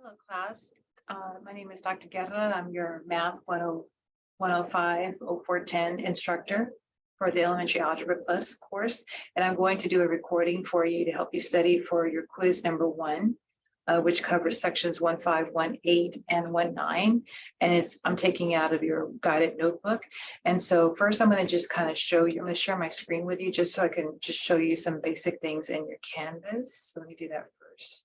Hello, class. My name is Dr. Guerra. I'm your Math 105 0410 instructor for the Elementary Algebra Plus course. And I'm going to do a recording for you to help you study for your quiz number 1, which covers sections 15, 18, and 19. And I'm taking out of your guided notebook. And so first I'm going to just kind of show you, I'm going to share my screen with you just so I can just show you some basic things in your Canvas. So let me do that first.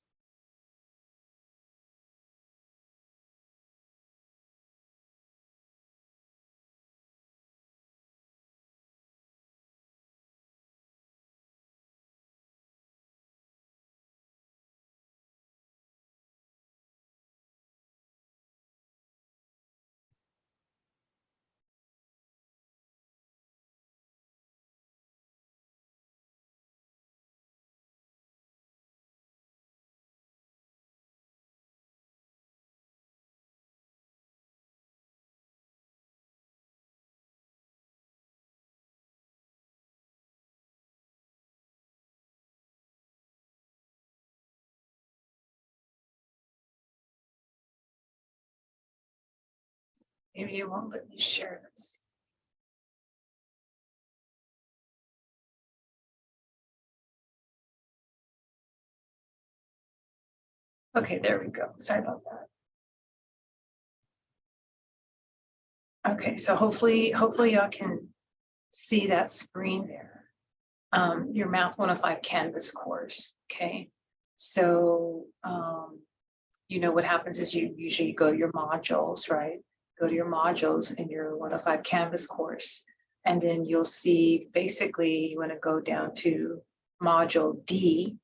Maybe you won't let me share this. Okay, there we go. Sorry about that. Okay, so hopefully y'all can see that screen there. Your Math 105 Canvas course. Okay, so you know what happens is you usually go to your modules, right? Go to your modules in your 105 Canvas course, and then you'll see basically you want to go down to module D.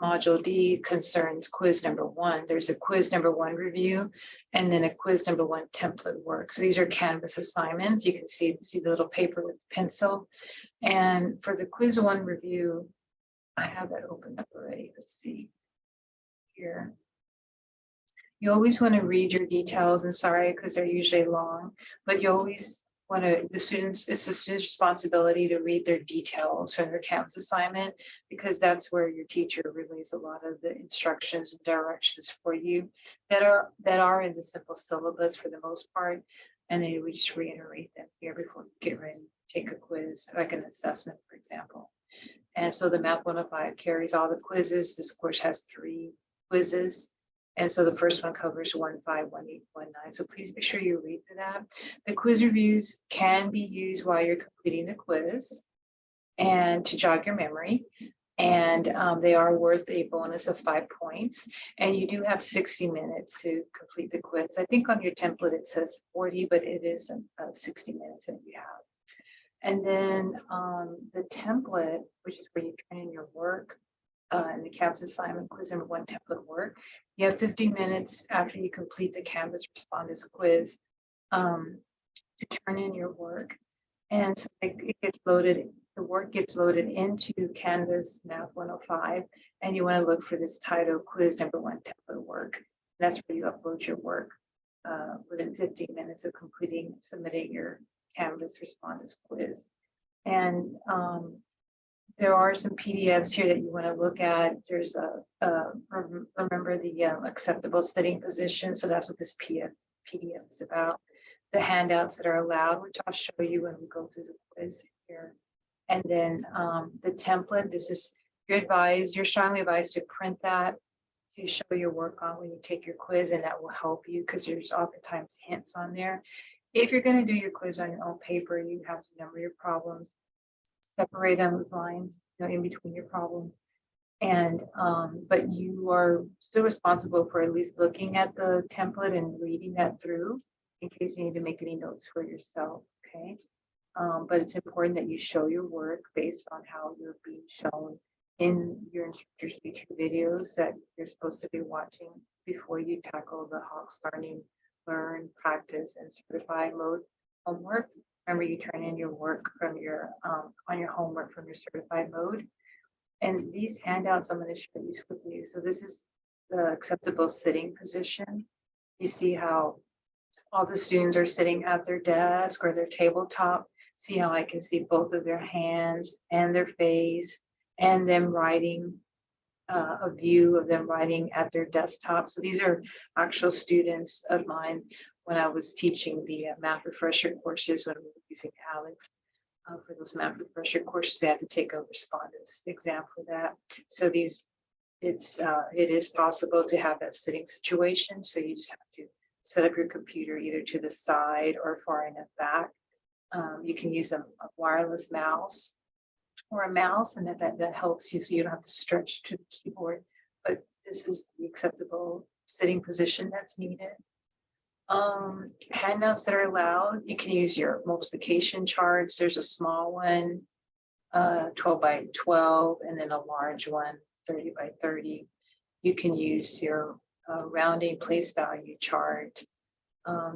Module D concerns quiz number 1. There's a quiz number 1 review and then a quiz number 1 template work. So these are Canvas assignments. You can see the little paper with the pencil. And for the quiz 1 review, I have that opened up already. Let's see here. You always want to read your details, and sorry, because they're usually long, but you always want to, it's the student's responsibility to read their details from their Canvas assignment, because that's where your teacher relays a lot of the instructions and directions for you that are in the simple syllabus for the most part. And then we just reiterate them here before you get ready to take a quiz, like an assessment, for example. And so the Math 105 carries all the quizzes. This course has 3 quizzes. And so the first one covers 15, 18, 19. So please make sure you read through that. The quiz reviews can be used while you're completing the quiz and to jog your memory. And they are worth a bonus of 5 points. And you do have 60 minutes to complete the quiz. I think on your template it says 40, but it is 60 minutes that you have. And then the template, which is where you turn in your work, in the Canvas assignment quiz number 1 template work, you have 50 minutes after you complete the Canvas respondents quiz to turn in your work. And so it gets loaded, the work gets loaded into Canvas Math 105, and you want to look for this title, quiz number 1 template work. That's where you upload your work within 15 minutes of submitting your Canvas respondents quiz. And there are some PDFs here that you want to look at. There's remember the acceptable sitting position. So that's what this PDF is about. The handouts that are allowed, which I'll show you when we go through the quiz here. And then the template, you're strongly advised to print that to show your work on when you take your quiz, and that will help you because there's oftentimes hints on there. If you're going to do your quiz on your own paper, you have to number your problems, separate them with lines, in between your problems. And but you are still responsible for at least looking at the template and reading that through in case you need to make any notes for yourself. Okay. But it's important that you show your work based on how you're being shown in your instructor's feature videos that you're supposed to be watching before you tackle the Hawks Learning, Learn, Practice, and Certify mode homework. Remember, you turn in your work from your on your homework from your certified mode. And these handouts I'm going to share these with you. So this is the acceptable sitting position. You see how all the students are sitting at their desk or their tabletop. See how I can see both of their hands and their face and them writing a view of them writing at their desktop. So these are actual students of mine when I was teaching the math refresher courses when we were using Alex. For those math refresher courses, they had to take a respondents exam for that. So it is possible to have that sitting situation. So you just have to set up your computer either to the side or far enough back. You can use a wireless mouse or a mouse, and that helps you so you don't have to stretch to the keyboard. But this is the acceptable sitting position that's needed. Handouts that are allowed, you can use your multiplication charts. There's a small one, 12 by 12, and then a large one, 30 by 30. You can use your rounding place value chart.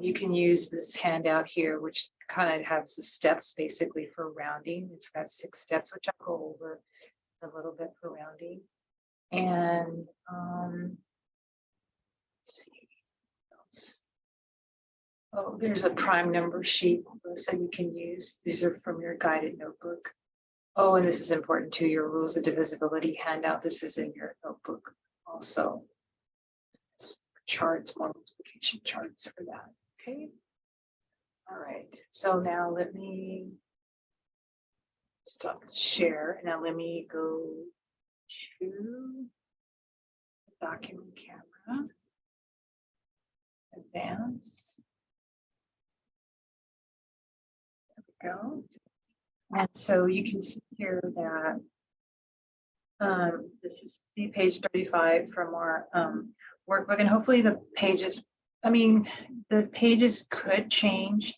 You can use this handout here, which kind of has the steps basically for rounding. It's got 6 steps, which I'll go over a little bit for rounding. And let's see what else. Oh, there's a prime number sheet so you can use. These are from your guided notebook. Oh, and this is important too, your rules of divisibility handout. This is in your notebook also. Charts, more multiplication charts for that. Okay. All right. So now let me stop the share. Now let me go to the document camera. Advance. There we go. And so you can see here that this is page 35 from our workbook, and hopefully the pages, the pages could change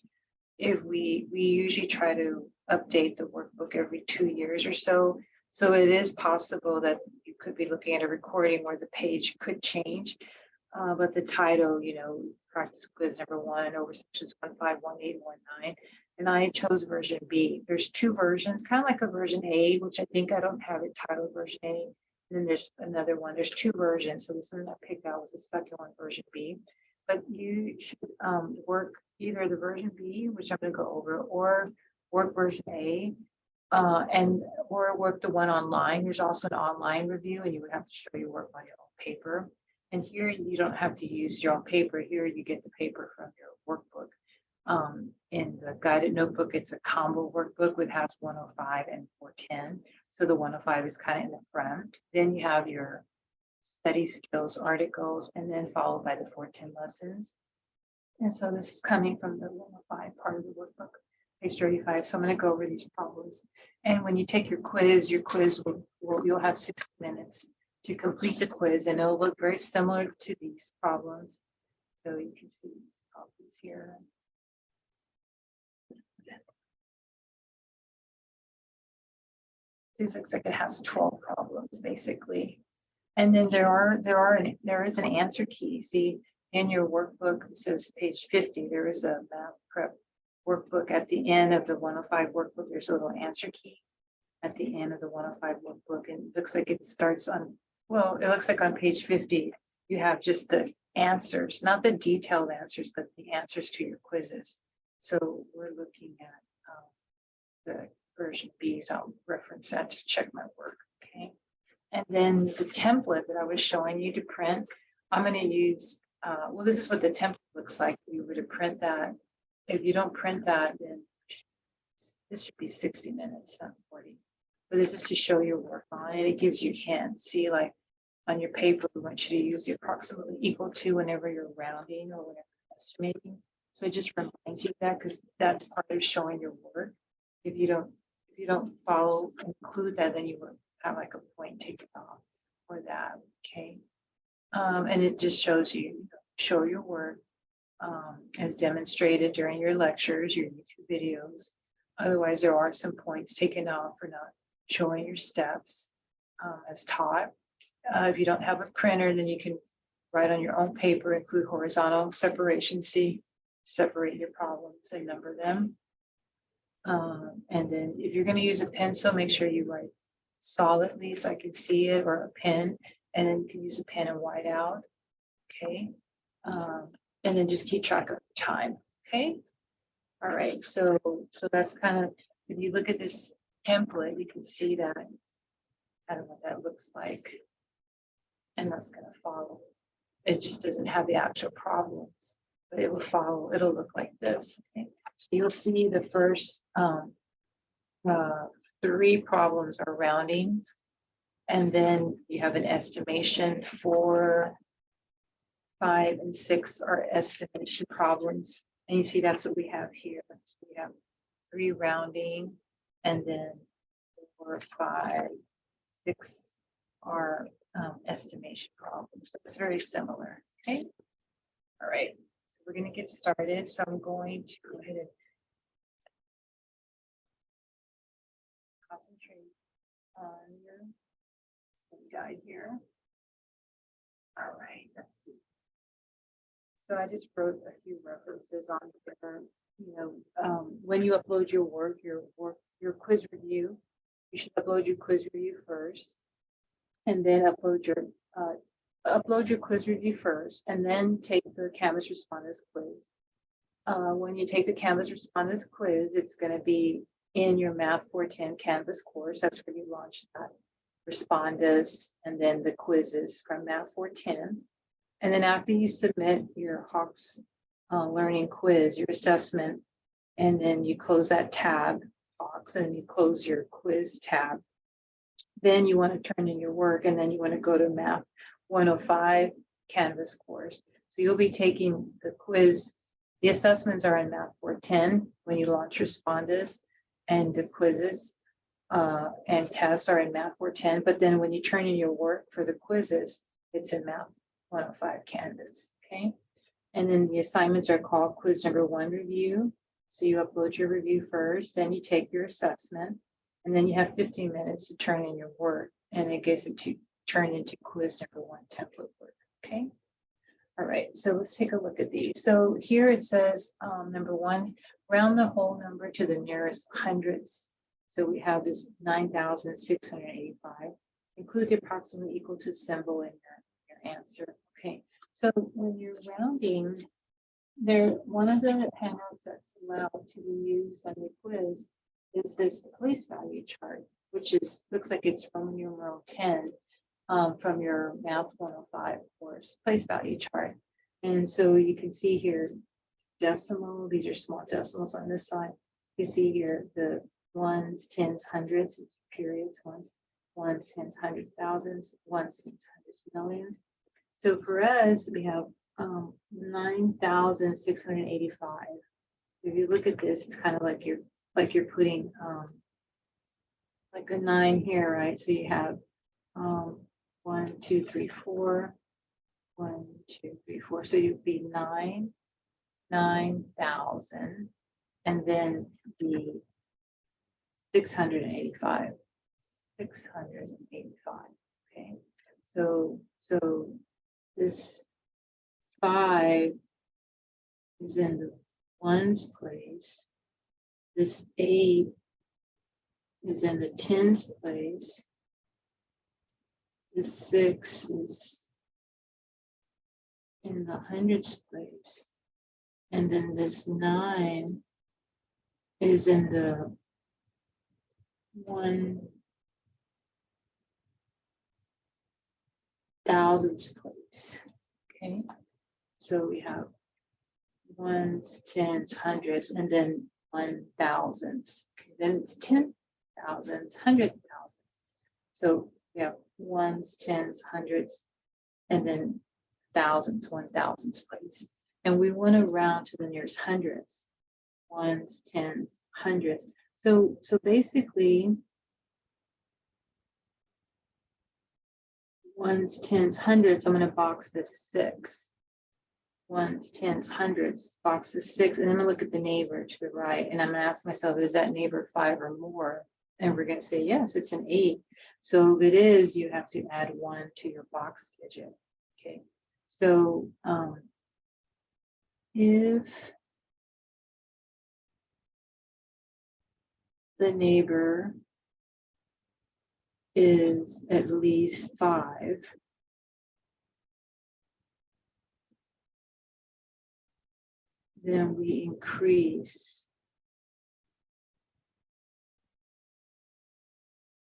if we usually try to update the workbook every 2 years or so. So it is possible that you could be looking at a recording where the page could change. But the title, practice quiz number 1 over sections 1.5.1.8.1.9. And I chose version B. There's 2 versions, kind of like a version A, which I think I don't have it titled version A. And then there's another one. There's 2 versions. So this one I picked out was the second one, version B. But you should work either the version B, which I'm going to go over, or work version A, or work the one online. There's also an online review, and you would have to show your work on your own paper. And here you don't have to use your own paper. Here you get the paper from your workbook. In the guided notebook, it's a combo workbook with has 105 and 410. So the 105 is kind of in the front. Then you have your study skills articles, and then followed by the 410 lessons. And so this is coming from the 105 part of the workbook, page 35. So I'm going to go over these problems. And when you take your quiz you'll have 60 minutes to complete the quiz, and it'll look very similar to these problems. So you can see problems here. It looks like it has 12 problems basically. And then there is an answer key. See, in your workbook, it says page 50, there is a math prep workbook. At the end of the 105 workbook, there's a little answer key at the end of the 105 workbook. And it looks like it starts on, it looks like on page 50, you have just the answers, not the detailed answers, but the answers to your quizzes. So we're looking at the version B, so I'll reference that to check my work, okay? And then the template that I was showing you to print, I'm going to use, this is what the template looks like. If you were to print that. If you don't print that, then this should be 60 minutes, not 40. But this is to show your work on it. It gives you hints. See, like on your paper, we want you to use the approximately equal to whenever you're rounding or whenever you're estimating. So it just reminds you that, because that's part of showing your work. If you don't include that, then you will have like a point taken off for that, okay? And it just shows you, show your work as demonstrated during your lectures, your YouTube videos. Otherwise, there are some points taken off for not showing your steps as taught. If you don't have a printer, then you can write on your own paper, include horizontal separation. See, separate your problems and number them. And then if you're going to use a pencil, make sure you write solidly so I can see it, or a pen, and then you can use a pen and white out. Okay. And then just keep track of time. Okay. All right. So that's kind of, if you look at this template, you can see that, I don't know what that looks like. and that's going to follow. It just doesn't have the actual problems, but it will follow. It'll look like this. Okay? So you'll see the first 3 problems are rounding, and then you have an estimation. 4, 5, and 6 are estimation problems, and you see that's what we have here. So we have 3 rounding, and then 4, 5, 6 are estimation problems. So it's very similar. Okay. All right. So we're going to get started. So I'm going to go ahead and concentrate on your study guide here. All right. Let's see. So I just wrote a few references on there. When you upload your work, your quiz review, you should upload your quiz review first, and then upload your quiz review first, and then take the Canvas Respondents quiz. When you take the Canvas Respondents quiz, it's going to be in your Math 410 Canvas course. That's where you launch that Respondents and then the quizzes from Math 410. And then after you submit your Hawks Learning quiz, your assessment, and then you close that tab, Hawks, and you close your quiz tab, then you want to turn in your work, and then you want to go to Math 105 Canvas course. So you'll be taking the quiz. The assessments are in Math 410 when you launch Respondents, and the quizzes and tests are in Math 410. But then when you turn in your work for the quizzes, it's in Math 105 Canvas. Okay. And then the assignments are called quiz number 1 review. So you upload your review first, then you take your assessment, and then you have 15 minutes to turn in your work, and it gets it to turn into quiz number 1 template work. Okay. All right. So let's take a look at these. So here it says number 1, round the whole number to the nearest hundreds. So we have this 9,685. Include the approximately equal to symbol in your answer. Okay. So when you're rounding, one of the handouts that's allowed to be used on your quiz is this place value chart, which looks like it's from numeral 10 from your Math 105 course, place value chart. And so you can see here decimal, these are small decimals on this side. You see here the ones, tens, hundreds, periods, ones, tens, hundreds, thousands, ones, tens, hundreds, millions. So for us, we have 9,685. If you look at this, it's kind of like you're putting like a 9 here, right? So you have 1, 2, 3, 4, 1, 2, 3, 4. So you'd be 9,000, and then the 685. 685. Okay. So this 5 is in the ones place. This 8 is in the tens place. This 6 is in the hundreds place. And then this 9 is in the 1,000s place. Okay. So we have ones, tens, hundreds, and then 1,000s. Okay. Then it's 10,000s, 100,000s. So we have ones, tens, hundreds, and then thousands, 1,000s place. And we want to round to the nearest hundreds, ones, tens, hundreds. So basically, ones, tens, hundreds, I'm going to box this 6. Ones, tens, hundreds, box this 6, and I'm going to look at the neighbor to the right, and I'm going to ask myself, is that neighbor 5 or more? And we're going to say, yes, it's an 8. So if it is, you have to add 1 to your box digit. Okay. So if the neighbor is at least 5, then we increase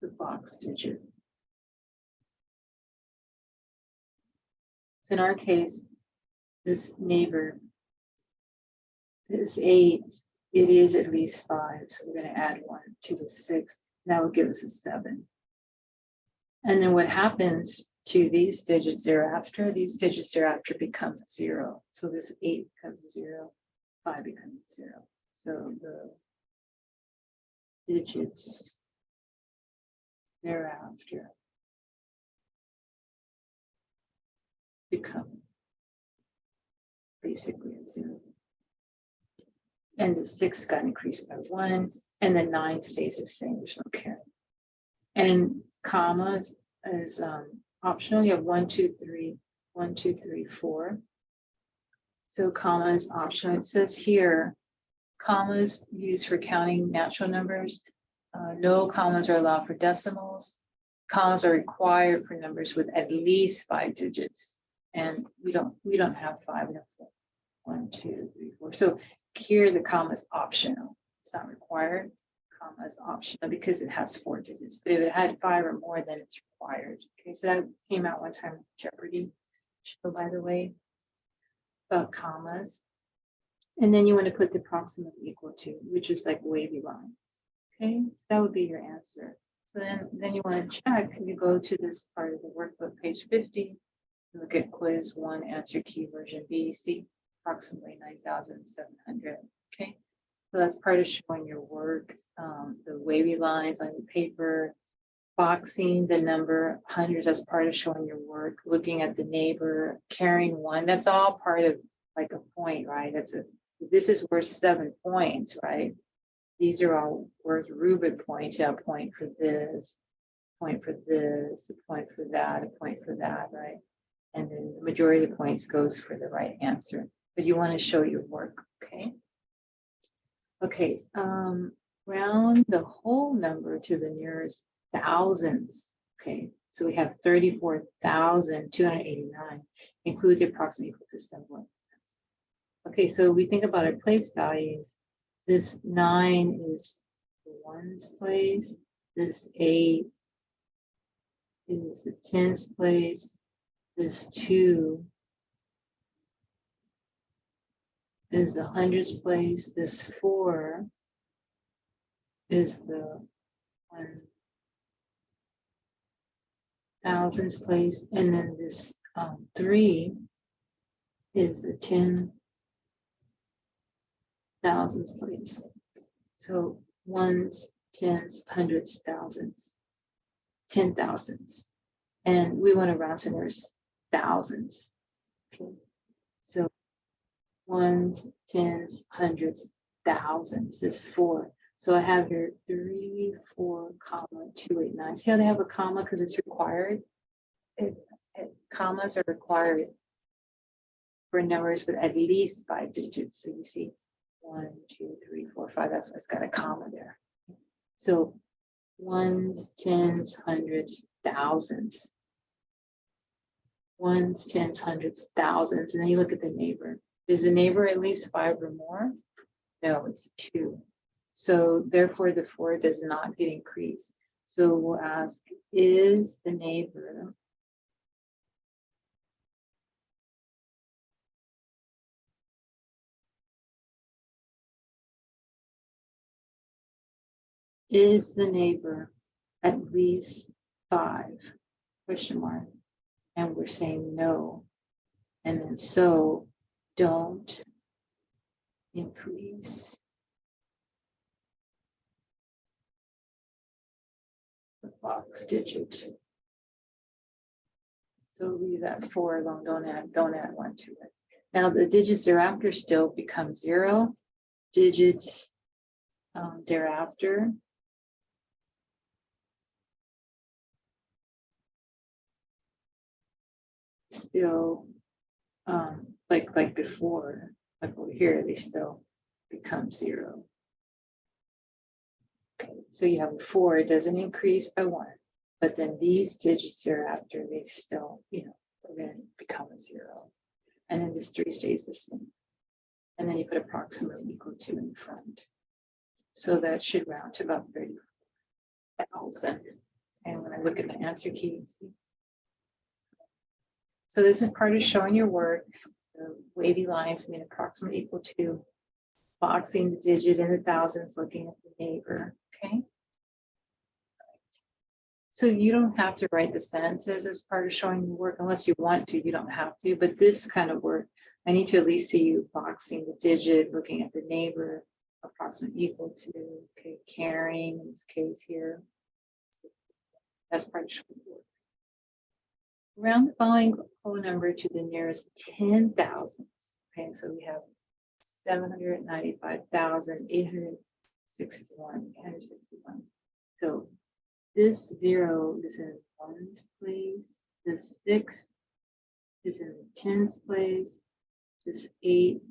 the box digit. So in our case, this neighbor is 8. It is at least 5. So we're going to add 1 to the 6. That will give us a 7. And then what happens to these digits thereafter? These digits thereafter become 0. So this 8 becomes 0, 5 becomes 0. So the digits thereafter become basically a 0. And the 6 got increased by 1, and the 9 stays the same. There's no carry. And commas is optional. You have 1, 2, 3, 1, 2, 3, 4. So comma is optional. It says here, commas used for counting natural numbers. No commas are allowed for decimals. Commas are required for numbers with at least 5 digits. And we don't have 5. We have 1, 2, 3, 4. So here the comma is optional. It's not required. Comma is optional because it has 4 digits. But if it had 5 or more, then it's required. Okay, so that came out one time in Jeopardy show, by the way, about commas. And then you want to put the approximately equal to, which is like wavy lines. Okay, so that would be your answer. So then you want to check. You go to this part of the workbook, page 50. Look at quiz 1, answer key version B. See approximately 9,700. Okay, so that's part of showing your work. The wavy lines on the paper, boxing the number hundreds as part of showing your work. Looking at the neighbor, carrying 1. That's all part of like a point, right? This is worth 7 points, right? These are all worth rubric points. Yeah, a point for this, point for this, a point for that, a point for that, right? And then the majority of the points goes for the right answer. But you want to show your work, okay? Okay, round the whole number to the nearest thousands. Okay, so we have 34,289, include the approximate equal to 7. Okay, so we think about our place values. This 9 is the ones place. This 8 is the tens place. This 2 is the hundreds place. This 4 is the 1,000s place. And then this 3 is the 10,000s place. So ones, tens, hundreds, thousands, 10,000s. And we want to round to there's thousands. Okay. So ones, tens, hundreds, thousands. This 4. So I have here 3, 4, comma, 289. See how they have a comma because it's required? Commas are required for numbers with at least 5 digits. So you see 1, 2, 3, 4, 5. That's why it's got a comma there. So ones, tens, hundreds, thousands. Ones, tens, hundreds, thousands. And then you look at the neighbor. Is the neighbor at least 5 or more? No, it's 2. So therefore the 4 does not get increased. So we'll ask, is the neighbor at least 5? Question mark. And we're saying no. And then so don't increase the box digit. So leave that 4 alone. Don't add 1 to it. Now the digits thereafter still become 0. Digits thereafter still like before, like over here, they still become 0. Okay, so you have a 4, it doesn't increase by 1, but then these digits thereafter, they still, are going to become a 0. And then this 3 stays the same. And then you put approximately equal to in front. So that should round to about 30,000. And when I look at the answer key, see? So this is part of showing your work. The wavy lines mean approximately equal to, boxing the digit in the thousands, looking at the neighbor, okay? So you don't have to write the sentences as part of showing your work unless you want to, you don't have to, but this kind of work, I need to at least see you boxing the digit, looking at the neighbor, approximately equal to, okay, carrying in this case here. That's part of showing your work. Round the following whole number to the nearest 10 thousandths. Okay, so we have 795,861. So this 0 is in ones place. This 6 is in the tens place. This 8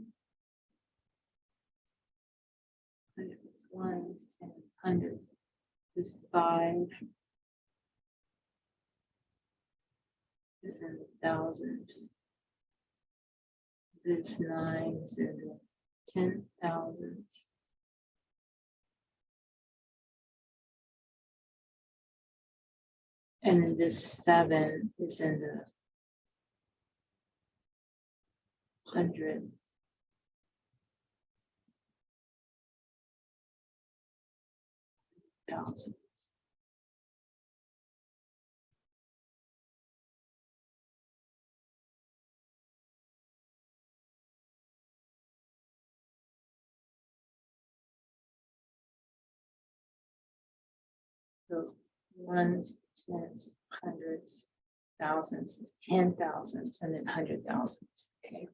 ones, tens, hundreds. This 5 is in the thousands. This 9 is in the 10,000s. And then this 7 is in the 100,000s. So ones, tens, hundreds, thousands, 10,000s, and then 100,000s. Okay.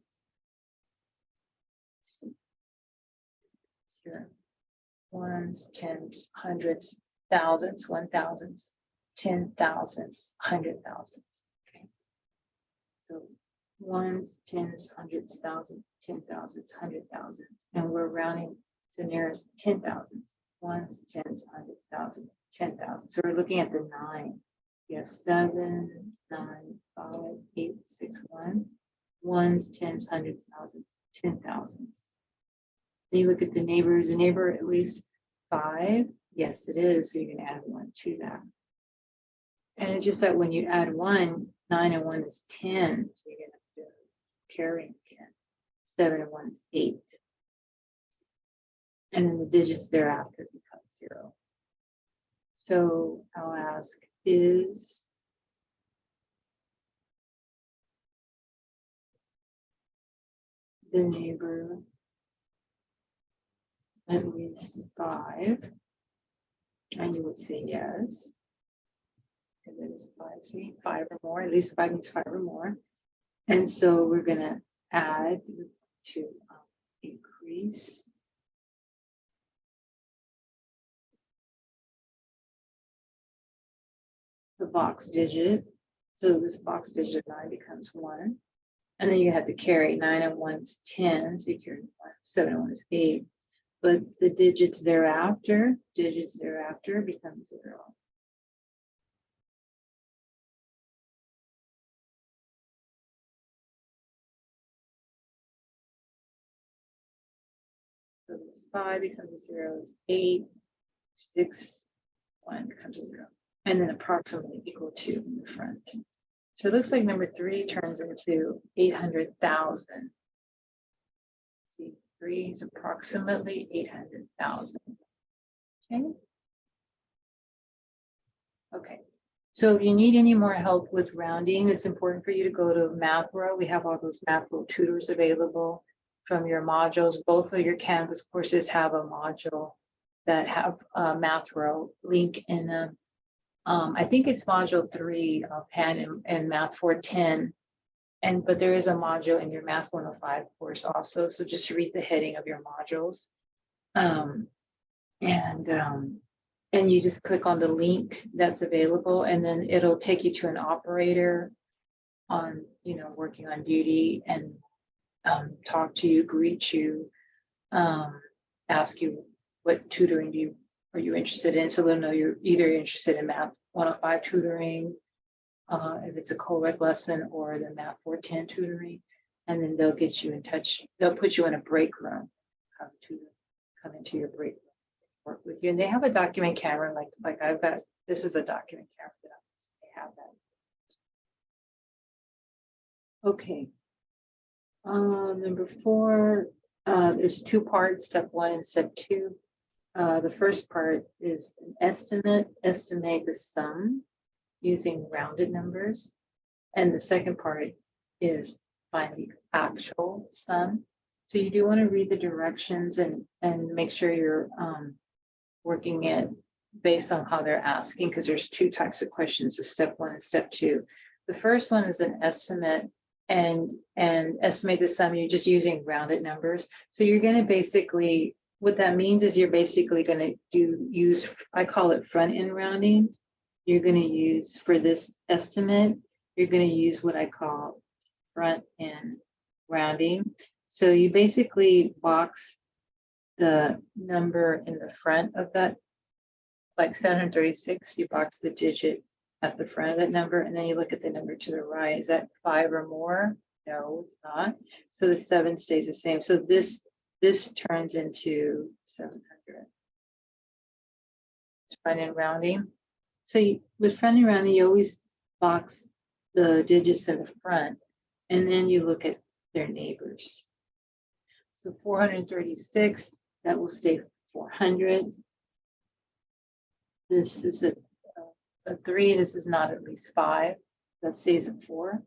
Here. Ones, tens, hundreds, thousands, 1,000s, 10,000s, 100,000s. Okay. So ones, tens, hundreds, thousands, 10,000s, 100,000s, and we're rounding to nearest 10,000s. Ones, tens, 100,000s, 10,000. So we're looking at the 9. You have 7, 9, 5, 8, 6, 1. Ones, tens, hundreds, thousands, 10,000s. Then you look at the neighbor. Is a neighbor at least 5? Yes, it is. So you can add 1 to that. And it's just that when you add 1, 9 and 1 is 10. So you're going to have to carry again. 7 and 1 is 8. And then the digits thereafter become 0. So I'll ask, is the neighbor at least 5? And you would say yes. Because it is 5, see, 5 or more, at least 5 means 5 or more. And so we're going to add to increase the box digit. So this box digit 9 becomes 1. And then you have to carry 9 and 1 is 10. So you carry 1, 7 and 1 is 8. But the digits thereafter become 0. So this 5 becomes 0, it's 8, 6, 1 becomes 0. And then approximately equal to in the front. So it looks like number 3 turns into 800,000. See, 3 is approximately 800,000. Okay. Okay. So if you need any more help with rounding, it's important for you to go to MathWorld. We have all those MathWorld tutors available from your modules. Both of your Canvas courses have a module that have a MathWorld link in them. I think it's module 3 offhand and Math 410. But there is a module in your Math 105 course also. So just read the heading of your modules. And you just click on the link that's available, and then it'll take you to an operator on, working on duty, and talk to you, greet you, ask you what tutoring are you interested in. So they'll know you're either interested in Math 105 tutoring, if it's a co-rec lesson, or the Math 410 tutoring, and then they'll get you in touch. They'll put you in a break room to come into your break room, work with you. And they have a document camera, like I've got. This is a document camera that they have that. Okay. Number 4, there's 2 parts, step 1 and step 2. The first part is an estimate the sum using rounded numbers. And the second part is find the actual sum. So you do want to read the directions and make sure you're working it based on how they're asking, because there's 2 types of questions, the step 1 and step 2. The first one is an estimate and estimate the sum. You're just using rounded numbers. So you're going to basically, what that means is you're basically going to use, I call it front end rounding. You're going to use, for this estimate, you're going to use what I call front end rounding. So you basically box the number in the front of that, like 736, you box the digit at the front of that number, and then you look at the number to the right. Is that 5 or more? No, it's not. So the 7 stays the same. So this turns into 700. It's front end rounding. So with front end rounding, you always box the digits in the front, and then you look at their neighbors. So 436, that will stay 400. This is a 3, this is not at least 5, that stays at 4.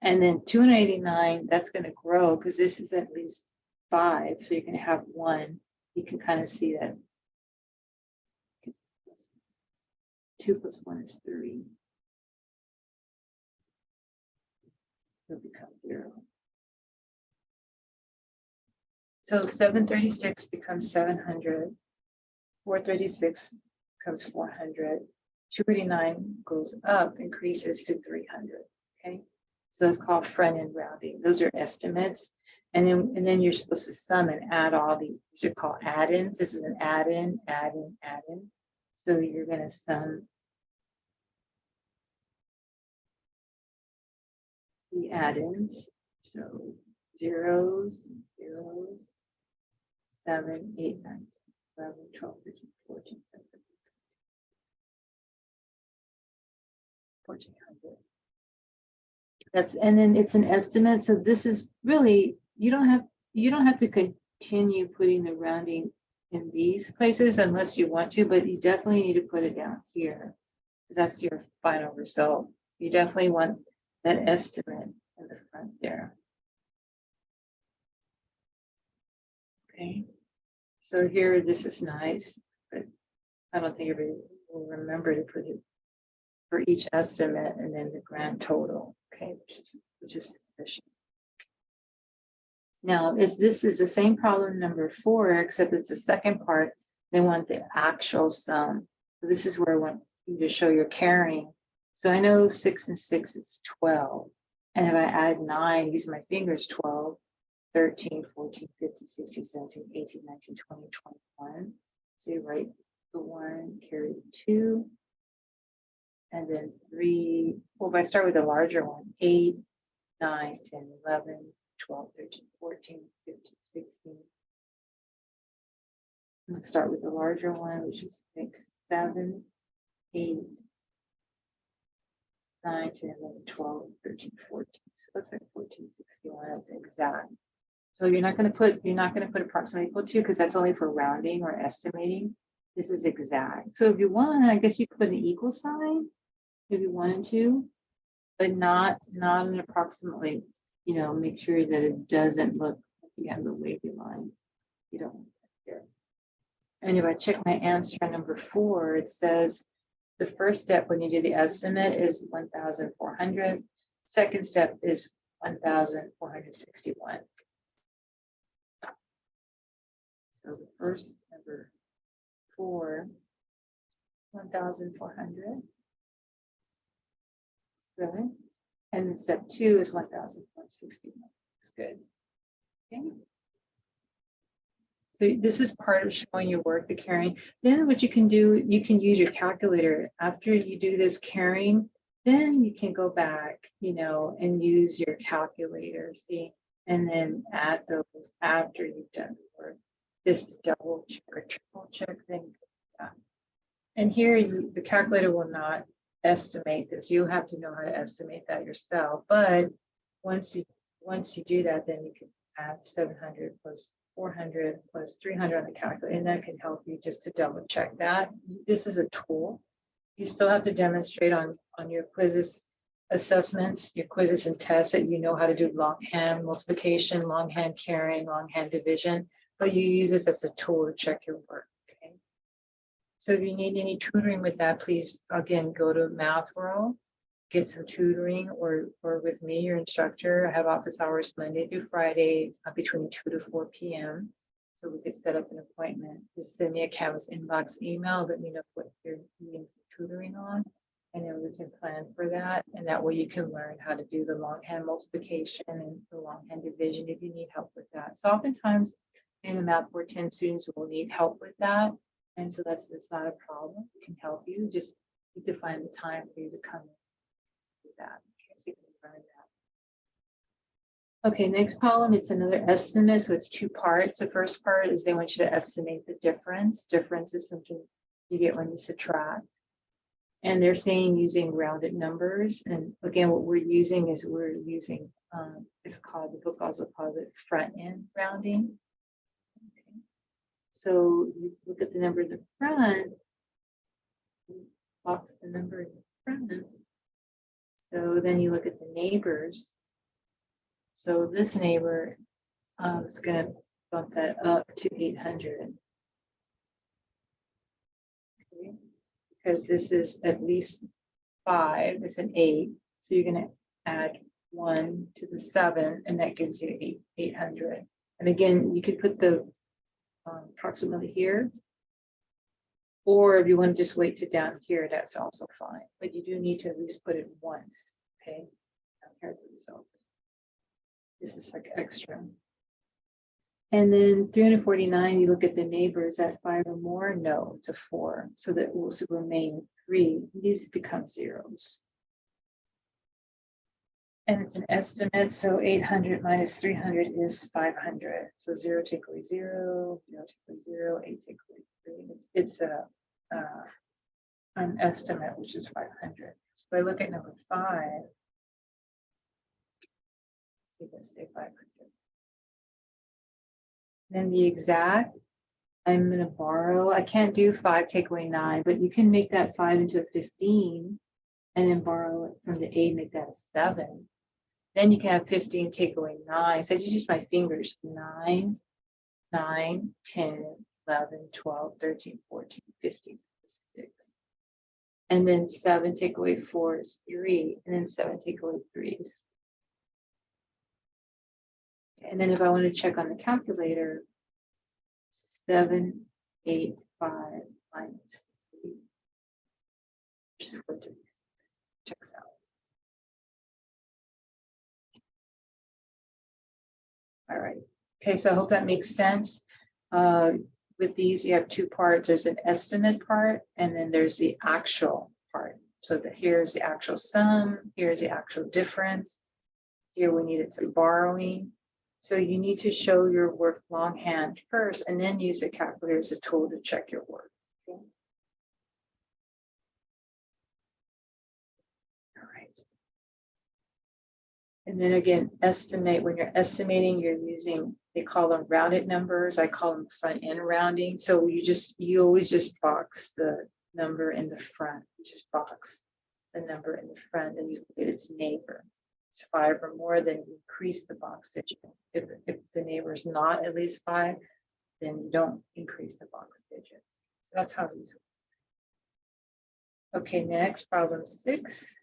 And then 289, that's going to grow because this is at least 5, so you can have 1. You can kind of see that 2 plus 1 is 3. It'll become 0. So 736 becomes 700. 436 becomes 400. 289 goes up, increases to 300. Okay, so it's called front end rounding. Those are estimates, and then you're supposed to sum and add all these. These are called add-ins. This is an add-in, add-in, add-in. So you're going to sum the add-ins. So zeros, 7, 8, 9, 10, 11, 12, 13, 14, 15, 1400. That's, and then it's an estimate. So this is really, you don't have to continue putting the rounding in these places unless you want to, but you definitely need to put it down here because that's your final result. You definitely want that estimate in the front there. Okay, so here this is nice, but I don't think everybody will remember to put it for each estimate and then the grand total. Okay, which is sufficient. Now, this is the same problem number 4, except it's the second part. They want the actual sum. So this is where I want you to show your carrying. So I know 6 and 6 is 12. And if I add 9, using my fingers, 12, 13, 14, 15, 16, 17, 18, 19, 20, 21. So you write the 1, carry the 2. And then 3, well, if I start with the larger one, 8, 9, 10, 11, 12, 13, 14, 15, 16. Let's start with the larger one, which is 6, 7, 8, 9, 10, 11, 12, 13, 14. So it looks like 1461. That's exact. So you're not going to put approximately equal to because that's only for rounding or estimating. This is exact. So if you want, I guess you could put an equal sign if you wanted to, but not an approximately. You know, make sure that it doesn't look like you have the wavy lines. You don't want that there. And if I check my answer on number 4, it says the first step when you do the estimate is 1,400. Second step is 1,461. So the first number 4, 1,400. Good. And then step 2 is 1,461. That's good. Okay. So this is part of showing your work, the carrying. Then what you can do, you can use your calculator. After you do this carrying, then you can go back, you know, and use your calculator, see, and then add those after you've done the work. This double check or triple check thing. Yeah. And here the calculator will not estimate this. You have to know how to estimate that yourself, but once you do that, then you can add 700 plus 400 plus 300 on the calculator, and that can help you just to double check that. This is a tool. You still have to demonstrate on your quizzes, assessments, your quizzes and tests that you know how to do longhand multiplication, longhand carrying, longhand division, but you use this as a tool to check your work. Okay. So if you need any tutoring with that, please again go to Math World, get some tutoring, or with me, your instructor. I have office hours Monday through Friday between 2 to 4 p.m. So we could set up an appointment. Just send me a Canvas inbox email, let me know what you're needing tutoring on, and then we can plan for that. And that way you can learn how to do the longhand multiplication and the longhand division if you need help with that. So oftentimes in the Math 410 students will need help with that. And so that's not a problem. We can help you. Just need to find the time for you to come in with that. Okay, so you can learn that. Okay, next column, it's another estimate. So it's two parts. The first part is they want you to estimate the difference. Difference is something you get when you subtract. And they're saying using rounded numbers. And again, what we're using, it's called, the book also calls it front end rounding. Okay. So you look at the number in the front, box the number in the front. So then you look at the neighbors. So this neighbor is going to bump that up to 800. Okay. Because this is at least 5, it's an 8. So you're going to add 1 to the 7, and that gives you 800. And again, you could put the approximately here. Or if you want to just wait to down here, that's also fine. But you do need to at least put it once. Okay. Compare the result. This is like extra. And then 349, you look at the neighbors at 5 or more. No, it's a 4. So that will remain 3. These become zeros. And it's an estimate. So 800 minus 300 is 500. So 0 take away 0, 0 take away 0, 8 take away 3. It's an estimate, which is 500. So if I look at number 5, let's say 500. Then the exact, I'm going to borrow. I can't do 5 take away 9, but you can make that 5 into a 15 and then borrow it from the 8, make that a 7. Then you can have 15 take away 9. So I just use my fingers. 9, 9, 10, 11, 12, 13, 14, 15, 6. And then 7 take away 4 is 3. And then 7 take away 3 is. And then if I want to check on the calculator, 7, 8, 5 minus 3, which is 436, checks out. All right. Okay, so I hope that makes sense. With these, you have two parts. There's an estimate part, and then there's the actual part. So here's the actual sum, here's the actual difference. Here we needed some borrowing. So you need to show your work longhand first, and then use the calculator as a tool to check your work. Okay. All right. And then again, estimate. When you're estimating, you're using, they call them rounded numbers. I call them front end rounding. So you always just box the number in the front. You just box the number in the front, and you look at its neighbor. It's 5 or more, then you increase the box digit. If the neighbor is not at least 5, then you don't increase the box digit. So that's how these work. Okay, next, problem 6.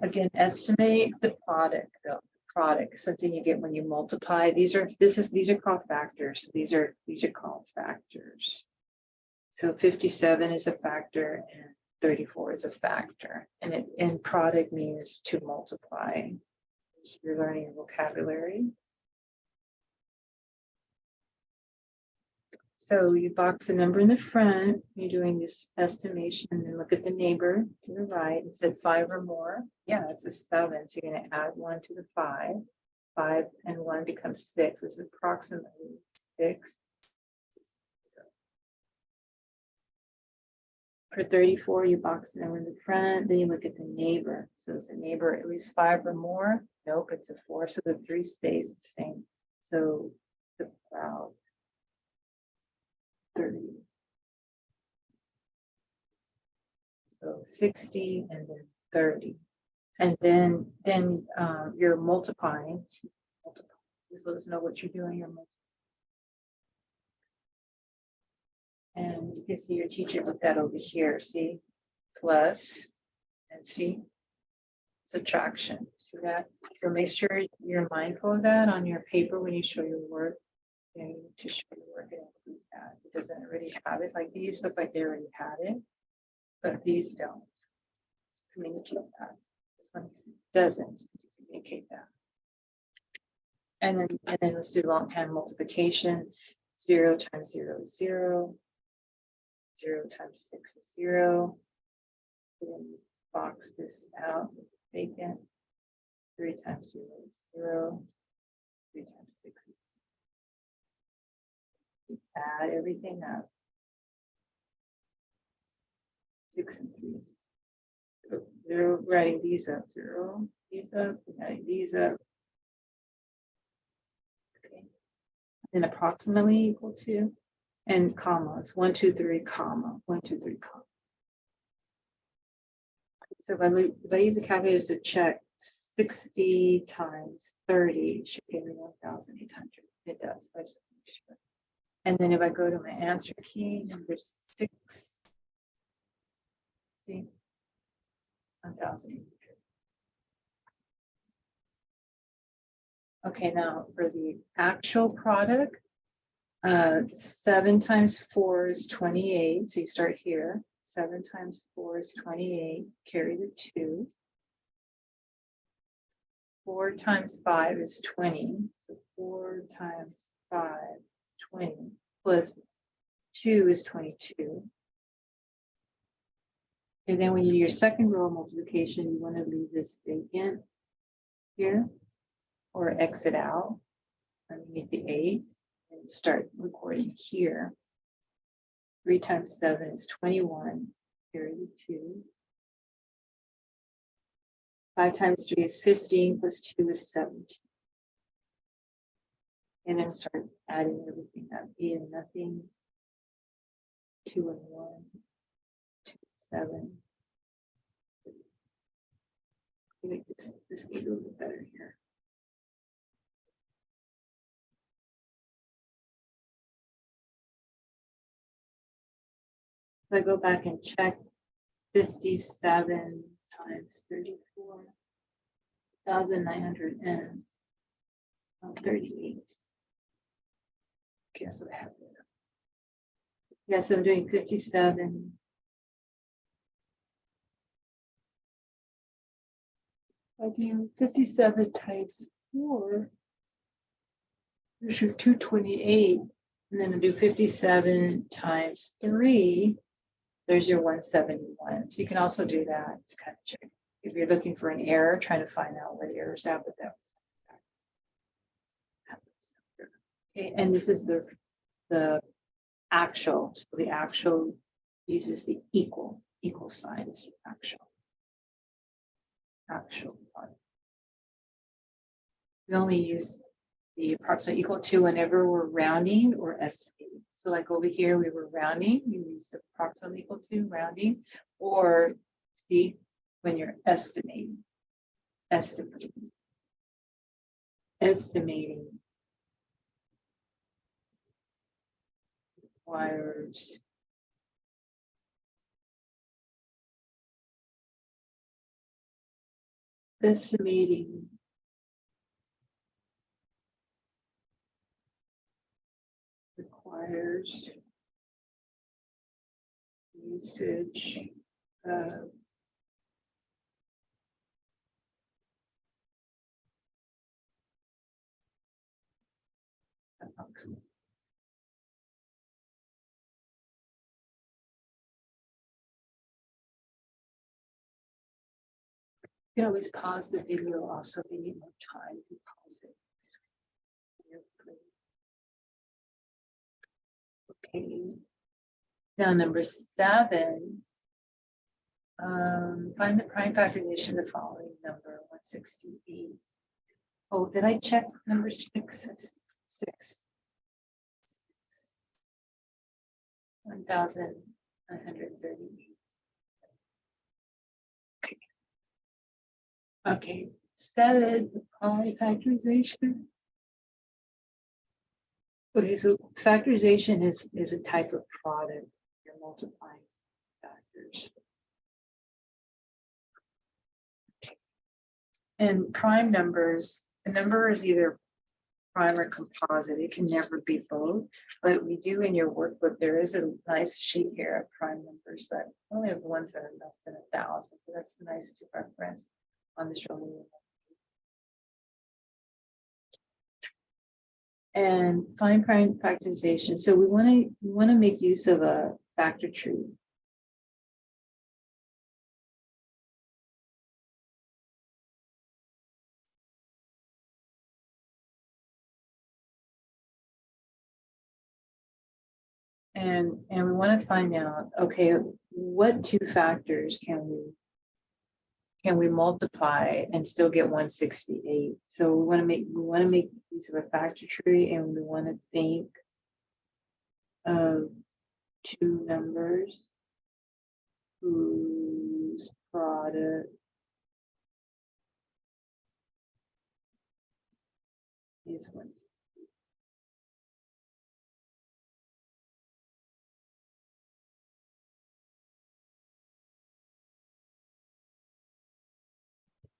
Again, estimate the product. The product, something you get when you multiply. These are called factors. These are called factors. So 57 is a factor, and 34 is a factor, and product means to multiply. So you're learning vocabulary. So you box the number in the front, you're doing this estimation, and then look at the neighbor to the right. It said 5 or more. Yeah, it's a 7. So you're going to add 1 to the 5. 5 and 1 becomes 6. It's approximately 6. for 34, you box the number in the front, then you look at the neighbor. So is the neighbor at least 5 or more? Nope, it's a 4, so the 3 stays the same. So about 30. So 60 and then 30. And then you're multiplying. Just let us know what you're doing. You're multiplying. And you can see your teacher did that over here. See, plus, and see, subtraction. See that? So make sure you're mindful of that on your paper when you show your work. You need to show your work and include that. It doesn't already have it. Like these look like they already had it, but these don't communicate that. This one doesn't communicate that. And then let's do longhand multiplication. 0 times 0 is 0. 0 times 6 is 0. Then box this out with vacant. 3 times 0 is 0. 3 times 6 is 0. Add everything up. 6 and 3 is 0. Writing these up. 0. These up. Adding these up. Okay. Then approximately equal to. And commas, 1, 2, 3, comma, 1, 2, 3, comma. So if I use the calculator to check 60 times 30, it should give me 1,800. It does. I just make sure. And then if I go to my answer key, number 6, see, 1,800. Okay, now for the actual product. 7 times 4 is 28. So you start here. 7 times 4 is 28. Carry the 2. 4 times 5 is 20. So 4 times 5 is 20. Plus 2 is 22. And then when you do your second row of multiplication, you want to leave this vacant here or exit out underneath the 8. And start recording here. 3 times 7 is 21. Carry the 2. 5 times 3 is 15. Plus 2 is 17. And then start adding everything up. 8 and nothing. 2 and 1. 2 and 7. Make this 8 a little bit better here. If I go back and check 57 times 34, 1,938. Guess what happened? Yes, I'm doing 57. I do 57 times 4. There's your 228. And then I do 57 times 3. There's your 171. So you can also do that to kind of check if you're looking for an error, trying to find out where the error is at, but that was okay. And this is the actual. So the actual uses the equal sign. It's the actual part. We only use the approximate equal to whenever we're rounding or estimating. So like over here, we were rounding, you use the approximate equal to rounding, or see when you're estimating requires estimating requires usage of approximate. You can always pause the video also if you need more time. You pause it. Okay. Now number 7 Find the prime factorization of the following number, 168. Oh, did I check number 6? That's 6. 1,938. Okay, 7, prime factorization. Okay, so factorization is a type of product. You're multiplying factors. And prime numbers, the number is either prime or composite. It can never be both. But we do in your workbook, there is a nice sheet here of prime numbers that only have ones that are less than 1,000. So that's nice to reference on the show. And find prime factorization. So we want to make use of a factor tree. And we want to find out, okay, what 2 factors can we multiply and still get 168? So we want to make use of a factor tree, and we want to think of 2 numbers whose product is 168.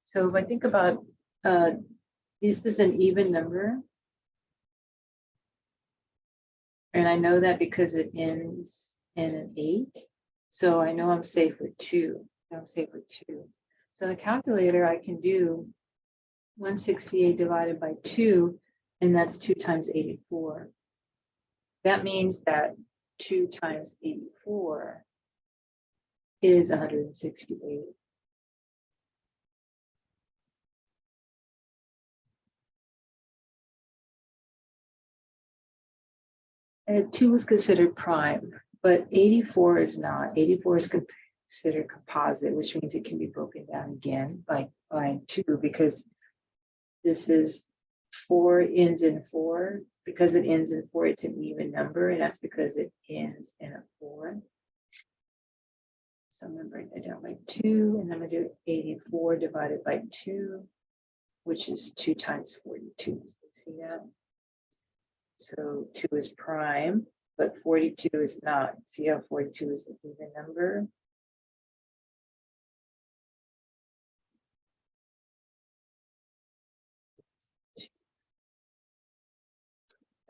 So if I think about, is this an even number? And I know that because it ends in an 8. So I know I'm safe with 2. I'm safe with 2. So in the calculator, I can do 168 divided by 2, and that's 2 times 84. That means that 2 times 84 is 168. And 2 is considered prime, but 84 is not. 84 is considered composite, which means it can be broken down again by 2, because this is 4 ends in 4. Because it ends in 4, it's an even number, and that's because it ends in a 4. So I'm going to break that down by 2, and I'm going to do 84 divided by 2, which is 2 times 42. So you see that? So 2 is prime, but 42 is not. See how 42 is an even number?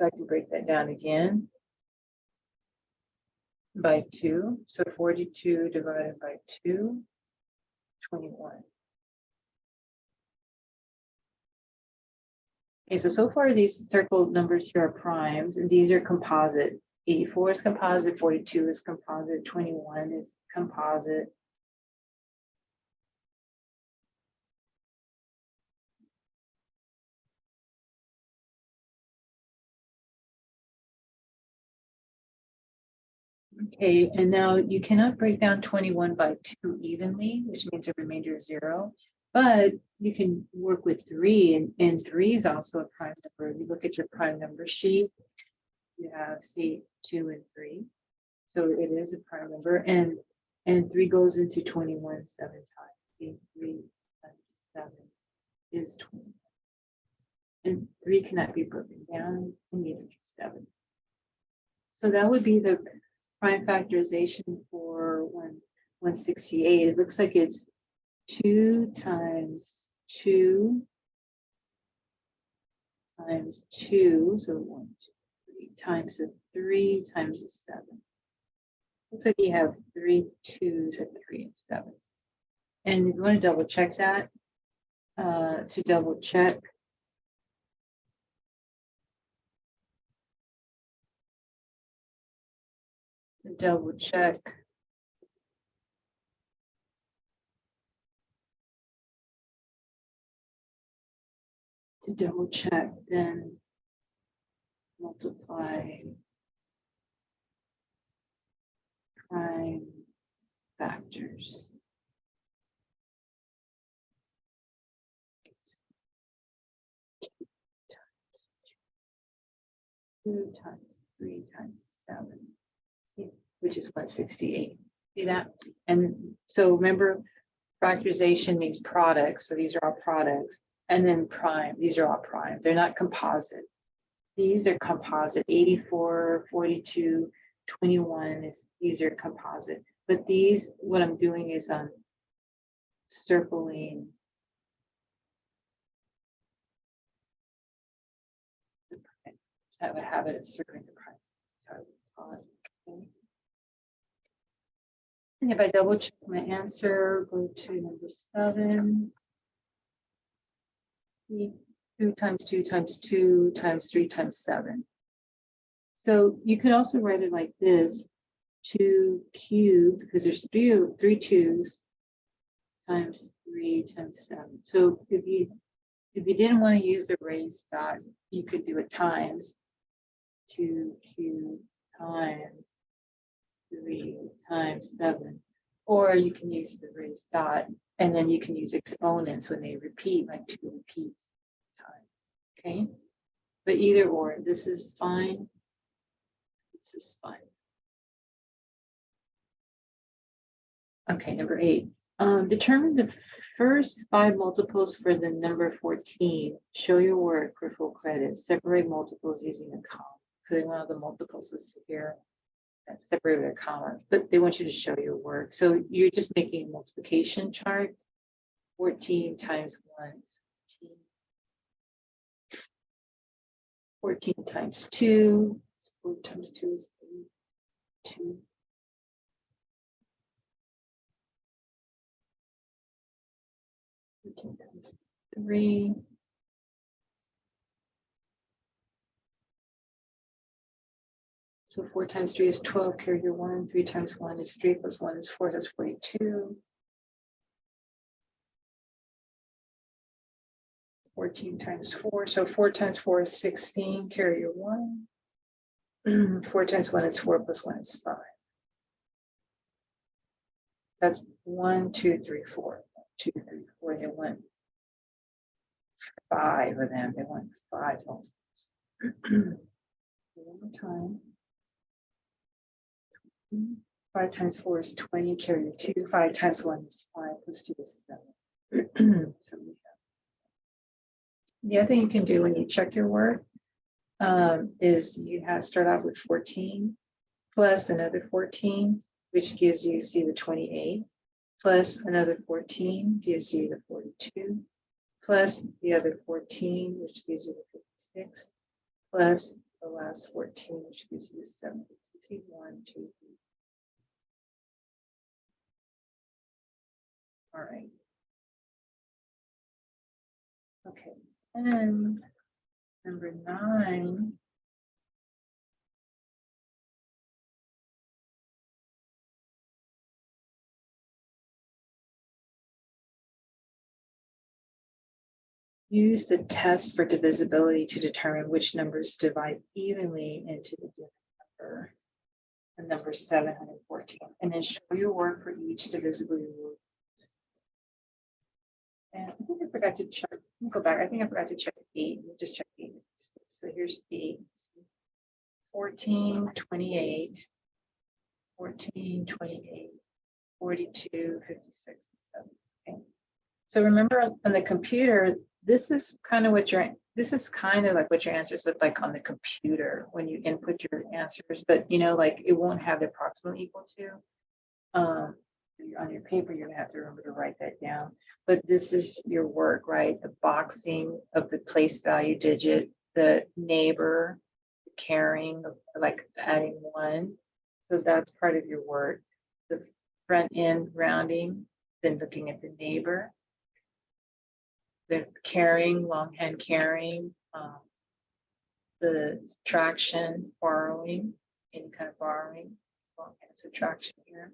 So I can break that down again by 2. So 42 divided by 2, 21. Okay, so far these circled numbers here are primes, and these are composite. 84 is composite, 42 is composite, 21 is composite. Okay, and now you cannot break down 21 by 2 evenly, which means the remainder is 0. But you can work with 3, and 3 is also a prime number. You look at your prime number sheet, you have, see, 2 and 3. So it is a prime number, and 3 goes into 21 7 times. See, 3 times 7 is 21. And 3 cannot be broken down, and neither can 7. So that would be the prime factorization for 168. It looks like it's 2 times 2 times 2, so 1, 2, 3 times a 3 times a 7. Looks like you have 3 2s and 3 and 7. And you want to double check that. To double check, then multiply prime factors. 2 times 3 times 7, see, which is 168. See that? And so remember, factorization means products. So these are all products. And then prime, these are all prime. They're not composite. These are composite. 84, 42, 21 these are composite. But these, what I'm doing is I'm circling the prime. So I would have it circling the prime. So I would call it. Okay. And if I double check my answer, go to number 7. 2 times 2 times 2 times 3 times 7. So you could also write it like this: 2 cubed, because there's three twos, times 3 times 7. So if you didn't want to use the raised dot, you could do it times 2 cubed times 3 times 7. Or you can use the raised dot, and then you can use exponents when they repeat, like 2 repeats times. Okay, but either or, this is fine. This is fine. Okay, number 8. Determine the first 5 multiples for the number 14. Show your work for full credit. Separate multiples using a comma. So one of the multiples is here. That's separated with a comma, but they want you to show your work. So you're just making a multiplication chart. 14 times 1 is 14. 14 times 2. 4 times 2 is 8. 2. 14 times 3. So 4 times 3 is 12, carry your 1. 3 times 1 is 3, plus 1 is 4, that's 42. 14 times 4, so 4 times 4 is 16, carry your 1. 4 times 1 is 4, plus 1 is 5. That's 1, 2, 3, 4. 2, 3, 4. They want 5 of them. They want 5 multiples. One more time. 5 times 4 is 20, carry your 2. 5 times 1 is 5, plus 2 is 7. So we have. The other thing you can do when you check your work is you have start off with 14 plus another 14, which gives you, see, the 28, plus another 14 gives you the 42, plus the other 14, which gives you the 56, plus the last 14, which gives you the 70. So see, 1, 2, 3. All right. Okay. And number 9. Use the test for divisibility to determine which numbers divide evenly into the given number. The number 714. And then show your work for each divisibility rule. And I think I forgot to check. Let me go back. I think I forgot to check 8. We'll just check 8. So here's 8. 14, 28, 14, 28, 42, 56, 7. Okay. So remember on the computer, this is kind of what your answers look like on the computer when you input your answers, but you know, like it won't have the approximate equal to. On your paper, you're gonna have to remember to write that down. But this is your work, right? The boxing of the place value digit, the neighbor, the carrying, like adding 1. So that's part of your work. The front end rounding, then looking at the neighbor, the carrying, longhand carrying, the subtraction, borrowing, any kind of borrowing, longhand subtraction here.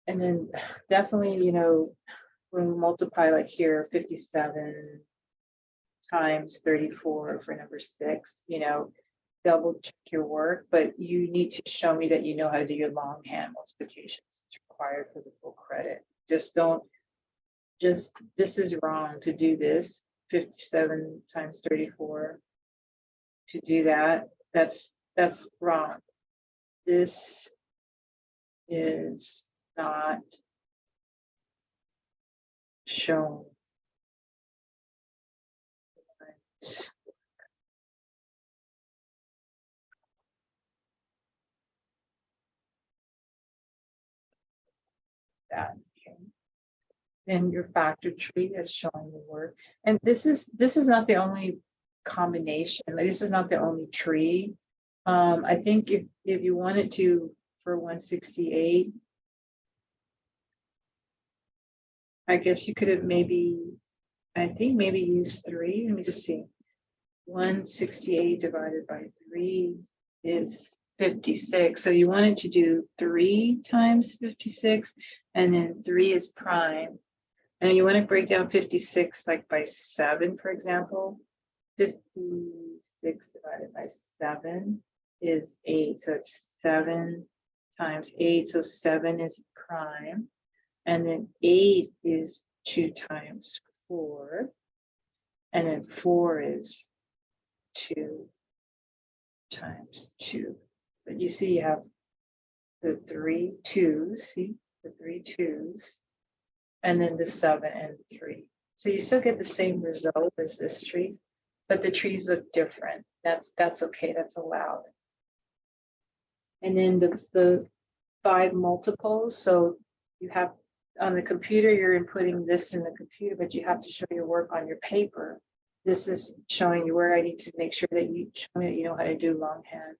And then definitely, you know, when we multiply like here, 57 times 34 for number 6, you know, double check your work, but you need to show me that you know how to do your longhand multiplications. It's required for the full credit. This is wrong to do this 57 times 34 to do that. That's wrong. This is not shown. That. Okay. Then your factor tree is showing the work. And this is not the only combination. Like, this is not the only tree. I think if you wanted to for 168, I guess you could have maybe used 3. Let me just see. 168 divided by 3 is 56. So you wanted to do 3 times 56, and then 3 is prime. And you want to break down 56 like by 7, for example. 56 divided by 7 is 8. So it's 7 times 8. So 7 is prime. And then 8 is 2 times 4. And then 4 is 2 times 2. But you see, you have the 3 2s. See the 3 2s, and then the 7 and 3. So you still get the same result as this tree, but the trees look different. That's okay. That's allowed. And then the 5 multiples. So you have on the computer, you're inputting this in the computer, but you have to show your work on your paper. This is showing you where I need to make sure that you know how to do longhand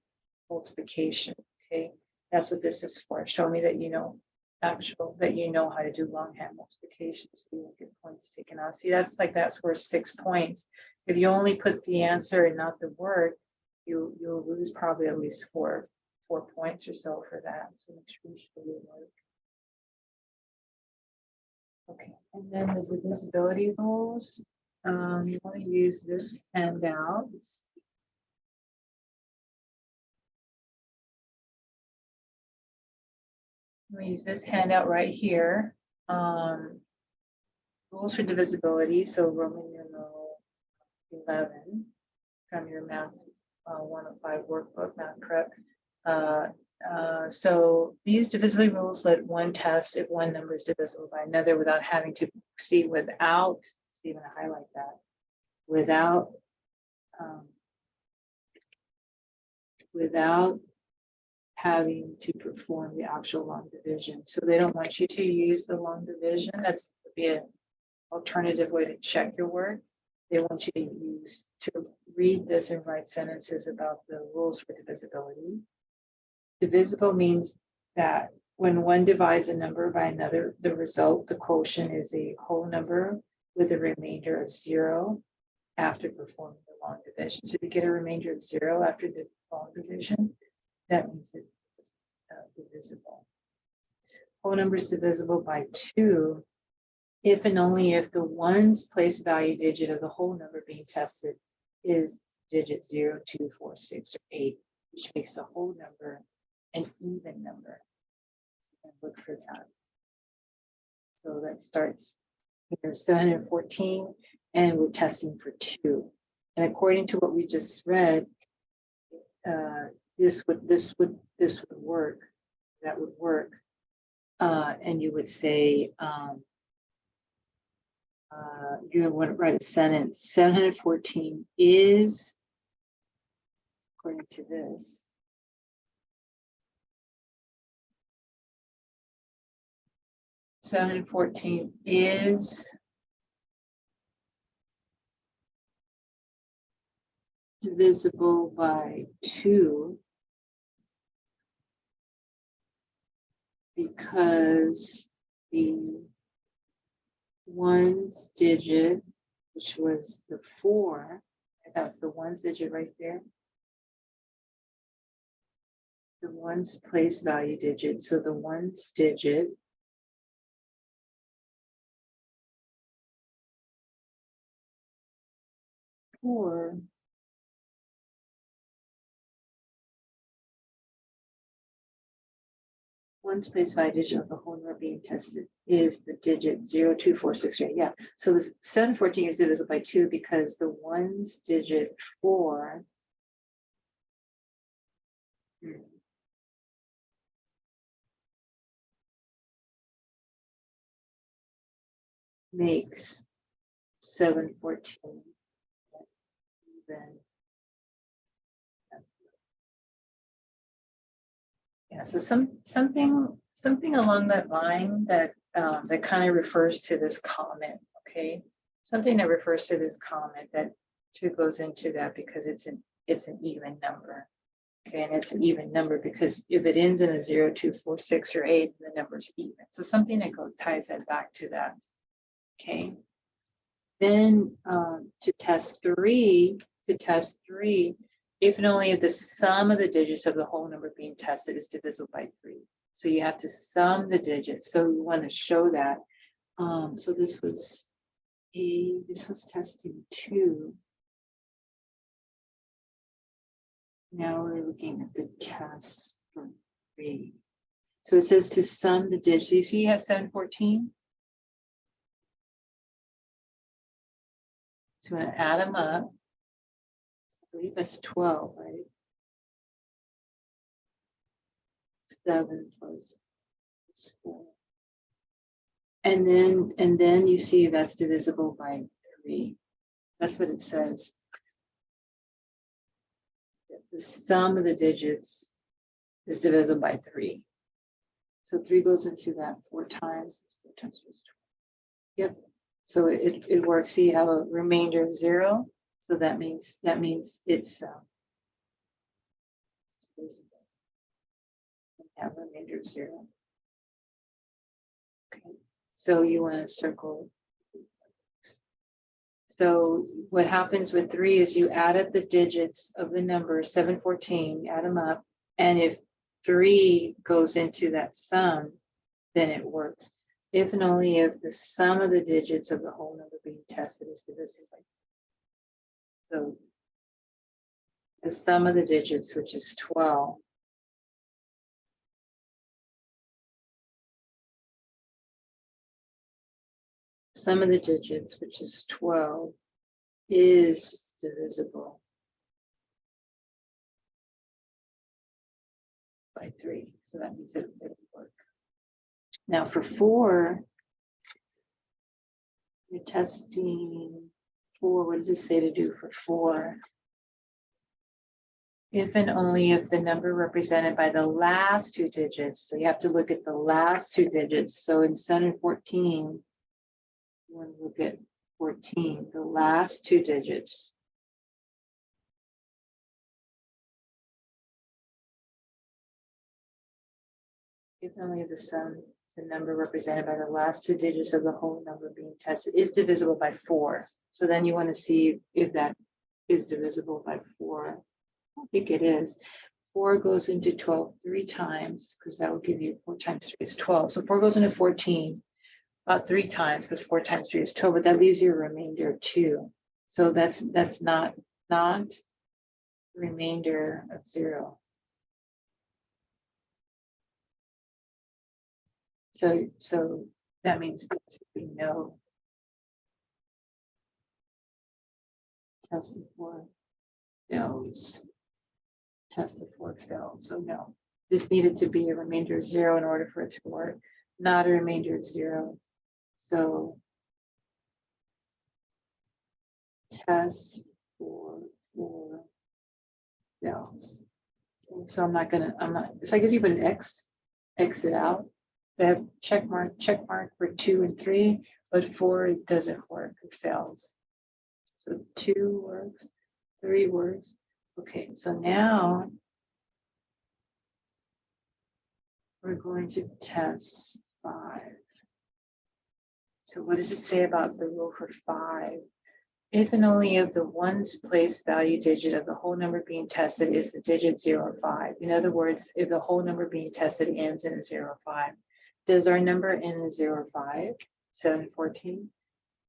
multiplication. Okay, that's what this is for. Show me that you know how to do longhand multiplication, so you won't get points taken off. See, that's worth 6 points. If you only put the answer and not the word, you'll lose probably at least 4 points or so for that. So make sure you show your work. Okay, and then the divisibility rules. You want to use this handout. We use this handout right here. Rules for divisibility. So Roman numeral 11 from your math 105 workbook, math prep. So these divisibility rules let one test if one number is divisible by another without having to see without. See, I'm going to highlight that without having to perform the actual long division. So they don't want you to use the long division. That's would be an alternative way to check your work. They want you to read this and write sentences about the rules for divisibility. Divisible means that when one divides a number by another, the result, the quotient, is a whole number with a remainder of 0 after performing the long division. So if you get a remainder of 0 after the long division, that means it's divisible. Whole number is divisible by 2 if and only if the ones place value digit of the whole number being tested is digit 0, 2, 4, 6, or 8, which makes the whole number an even number. So look for that. So that starts here, 714, and we're testing for 2. And according to what we just read, this would work. That would work. And you would say, you're going to want to write a sentence. 714 is, according to this, is divisible by 2 because the ones digit, which was the 4, that's the ones digit right there. The ones place value digit, so the ones digit or ones place value digit of the whole number being tested is the digit 0, 2, 4, 6, 8. Yeah. So this 714 is divisible by 2 because the ones digit 4 makes 714 even. Yeah, so something along that line that that kind of refers to this comment, okay? Something that refers to this comment that goes into that because it's an even number. Okay, and it's an even number because if it ends in a 0, 2, 4, 6, or 8, the number is even. So something that ties that back to that. Okay. Then to test three, if and only if the sum of the digits of the whole number being tested is divisible by 3. So you have to sum the digits. So you want to show that. So this was testing 2. Now we're looking at the test for 3. So it says to sum the digits. You see you have 714? So I'm going to add them up. I believe that's 12, right? 7 plus 4. And then you see that's divisible by 3. That's what it says. The sum of the digits is divisible by 3. So 3 goes into that 4 times. 4 times 12. Yep. So it works. So you have a remainder of 0. So that means it's divisible. Have a remainder of 0. Okay. So you want to circle. So what happens with 3 is you add up the digits of the number 714, add them up, and if 3 goes into that sum, then it works. If and only if the sum of the digits of the whole number being tested is divisible by 3. So the sum of the digits, which is 12, sum of the digits, which is 12, is divisible by 3. So that means it would work. Now for 4, you're testing 4. What does it say to do for 4? If and only if the number represented by the last 2 digits. So you have to look at the last 2 digits. So in 714, you want to look at 14, the last 2 digits. If and only if the number represented by the last 2 digits of the whole number being tested is divisible by 4. So then you want to see if that is divisible by 4. I don't think it is. 4 goes into 12 3 times because that will give you 4 times 3 is 12. So 4 goes into 14 about 3 times because 4 times 3 is 12, but that leaves you a remainder of 2. So that's not the remainder of 0. So that means that we know tested for fails. Tested for failed. So no, this needed to be a remainder of 0 in order for it to work, not a remainder of 0. So test for fails. Okay, so I'm not, so I guess you put an X it out. They have check mark for 2 and 3, but 4 it doesn't work, it fails. So 2 works, 3 works. Okay, so now we're going to test 5. So what does it say about the rule for 5? If and only if the ones place value digit of the whole number being tested is the digit 0 or 5. In other words, if the whole number being tested ends in a 0 or 5. Does our number end in 0 or 5? 714?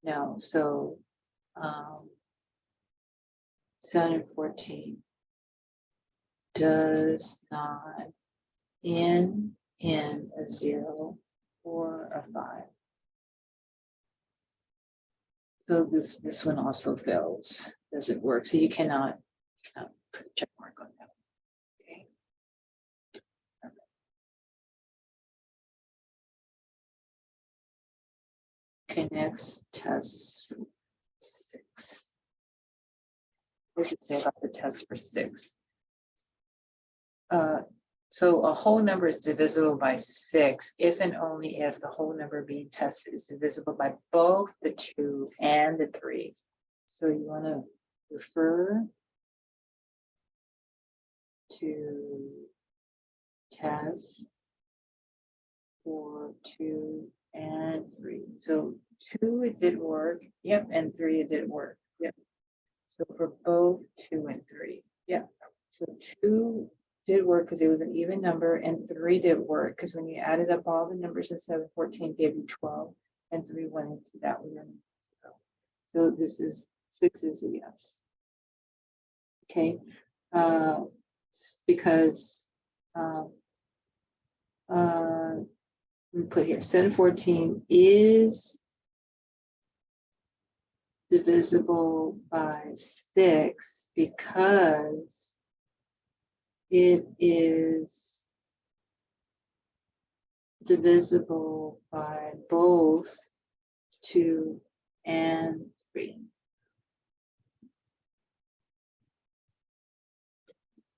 No. So 714 does not end in a 0 or a 5. So this one also fails, doesn't work. So you cannot put a check mark on that. Okay. Okay, next test 6. What does it say about the test for 6? So a whole number is divisible by 6 if and only if the whole number being tested is divisible by both the 2 and the 3. So you want to refer to tests for 2 and 3. So 2 it did work, yep, and 3 it did work, yep. So for both 2 and 3, yep. So 2 did work because it was an even number, and 3 did work because when you added up all the numbers in 714 gave you 12, and 3 went into that one. So this is 6 is a yes. Okay, because we put here 714 is divisible by 6 because it is divisible by both 2 and 3.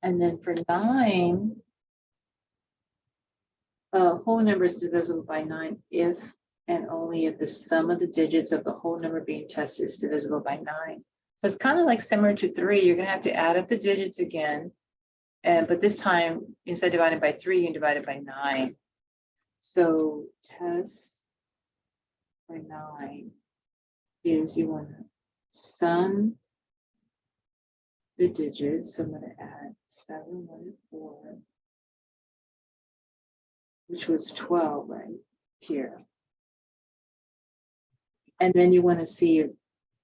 And then for 9, a whole number is divisible by 9 if and only if the sum of the digits of the whole number being tested is divisible by 9. So it's kind of like similar to 3. You're going to have to add up the digits again. But this time, instead of dividing by 3, you can divide it by 9. So test for 9 is you want to sum the digits. So I'm going to add 7, 1, and 4, which was 12 right here. And then you want to see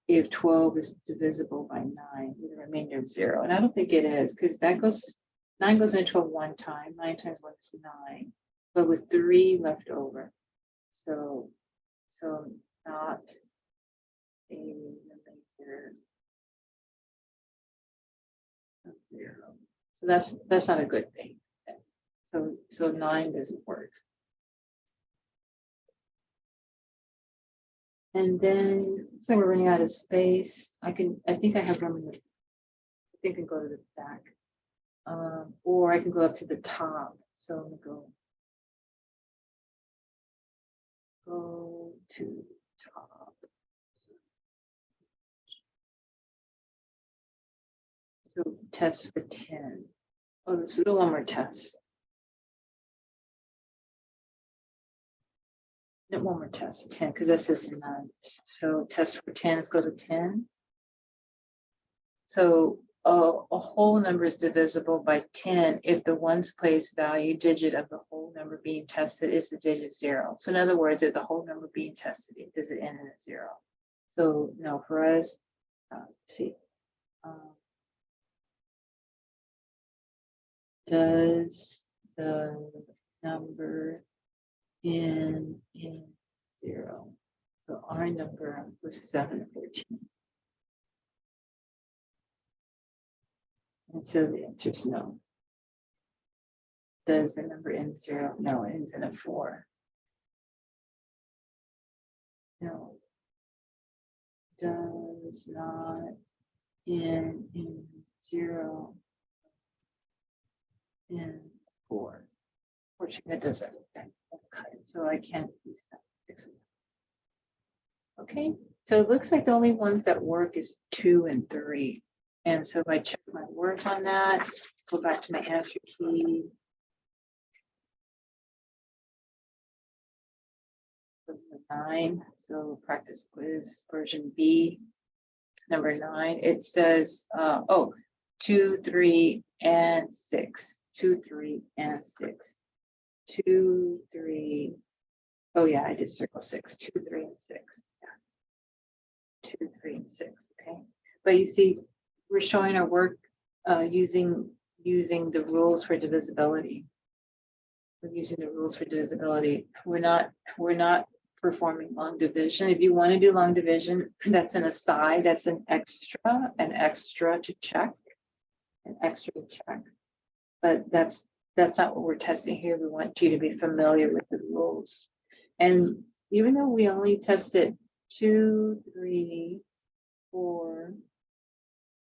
if 12 is divisible by 9 with a remainder of 0. And I don't think it is because that goes 9 goes into 12 one time. 9 times 1 is 9, but with 3 left over. So not a remainder of 0. So that's not a good thing. So 9 doesn't work. And then so we're running out of space. I think I have room in the, I think I can go to the back. Or I can go up to the top. So I'm gonna go to top. So test for 10. Oh, let's do one more test. No, one more test, 10, because that says 9. So test for 10, let's go to 10. So a whole number is divisible by 10 if the ones place value digit of the whole number being tested is the digit 0. So in other words, if the whole number being tested, does it end in a 0? So no, for us, see, does the number end in 0? So our number was 714. And so the answer is no. Does the number end in 0? No, it ends in a 4. No. Does not end in 0 and 4. Fortunately, that doesn't cut it, so I can't use that. Fix it. Okay, so it looks like the only ones that work is 2 and 3. And so if I check my work on that, go back to my answer key. Number 9, so practice quiz version B, number 9, it says, 2, 3, and 6. 2, 3, and 6. 2, 3. Oh yeah, I did circle 6. 2, 3, and 6. Yeah. 2, 3, and 6. Okay, but you see, we're showing our work using the rules for divisibility. We're using the rules for divisibility. We're not performing long division. If you want to do long division, that's an aside, that's an extra to check, an extra to check. But that's not what we're testing here. We want you to be familiar with the rules. And even though we only tested 2, 3, 4,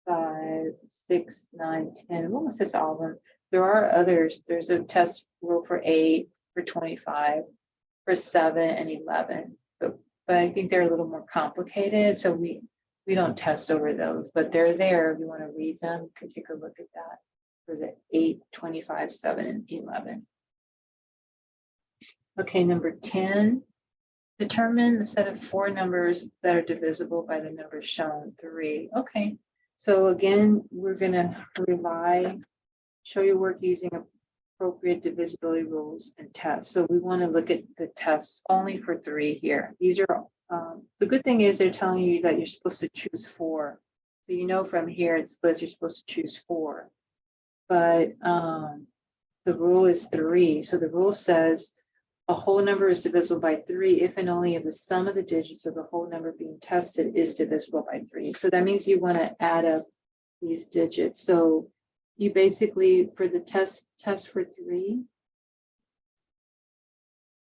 5, 6, 9, 10, we almost test all of them. There are others. There's a test rule for 8, for 25, for 7 and 11. But I think they're a little more complicated. So we don't test over those, but they're there. If you want to read them, you can take a look at that for the 8, 25, 7, and 11. Okay, number 10. Determine the set of 4 numbers that are divisible by the numbers shown, 3. Okay, so again, we're going to show your work using appropriate divisibility rules and tests. So we want to look at the tests only for 3 here. These are, the good thing is they're telling you that you're supposed to choose 4. So you know from here it says you're supposed to choose 4. But the rule is 3. So the rule says, a whole number is divisible by 3 if and only if the sum of the digits of the whole number being tested is divisible by 3. So that means you want to add up these digits. So you basically, for the test for 3,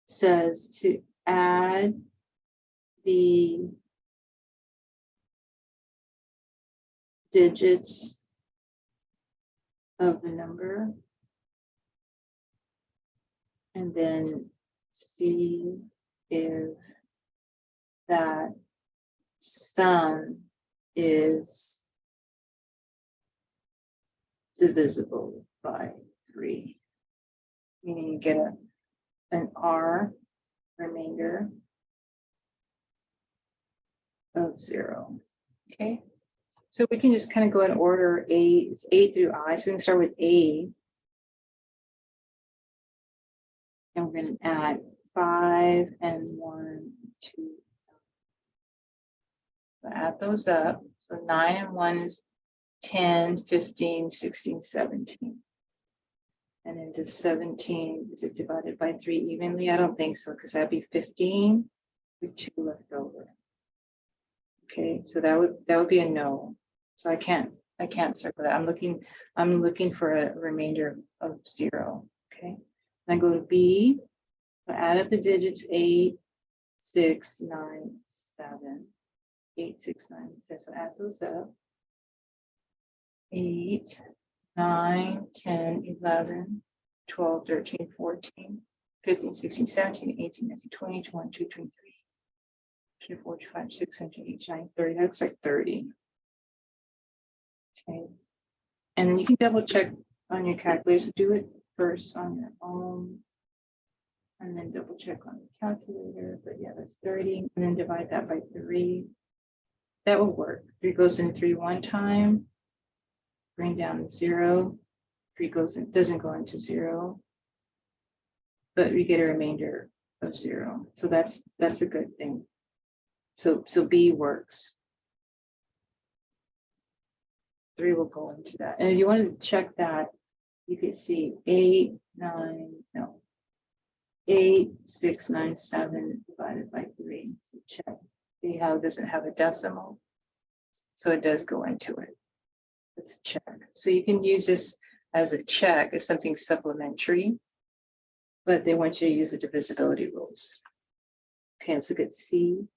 says to add the digits of the number and then see if that sum is divisible by 3. Meaning you get an R remainder of 0. Okay, so we can just kind of go in order. It's A through I, so we can start with A. And we're going to add 5 and 1, 2. So add those up. So 9 and 1 is 10, 15, 16, 17. And into 17, is it divided by 3 evenly? I don't think so, because that'd be 15 with 2 left over. Okay, so that would be a no. So I can't circle that. I'm looking for a remainder of 0. Okay. I go to B, so add up the digits 8, 6, 9, 7. 8, 6, 9, 7. So add those up. 8, 9, 10, 11, 12, 13, 14, 15, 16, 17, 18, 19, 20, 21, 22, 23, 24, 25, 26, 27, 28, 29, 30. That's like 30. Okay. And you can double check on your calculator. So do it first on your own and then double check on the calculator. But yeah, that's 30. And then divide that by 3. That will work. 3 goes into 3 one time. Bring down 0. 3 doesn't go into 0. But we get a remainder of 0. So that's a good thing. So B works. 3 will go into that. And if you wanted to check that, you could see 8, 6, 9, 7 divided by 3. So check. See how it doesn't have a decimal. So it does go into it. Let's check. So you can use this as a check, as something supplementary, but they want you to use the divisibility rules. Okay, let's look at C.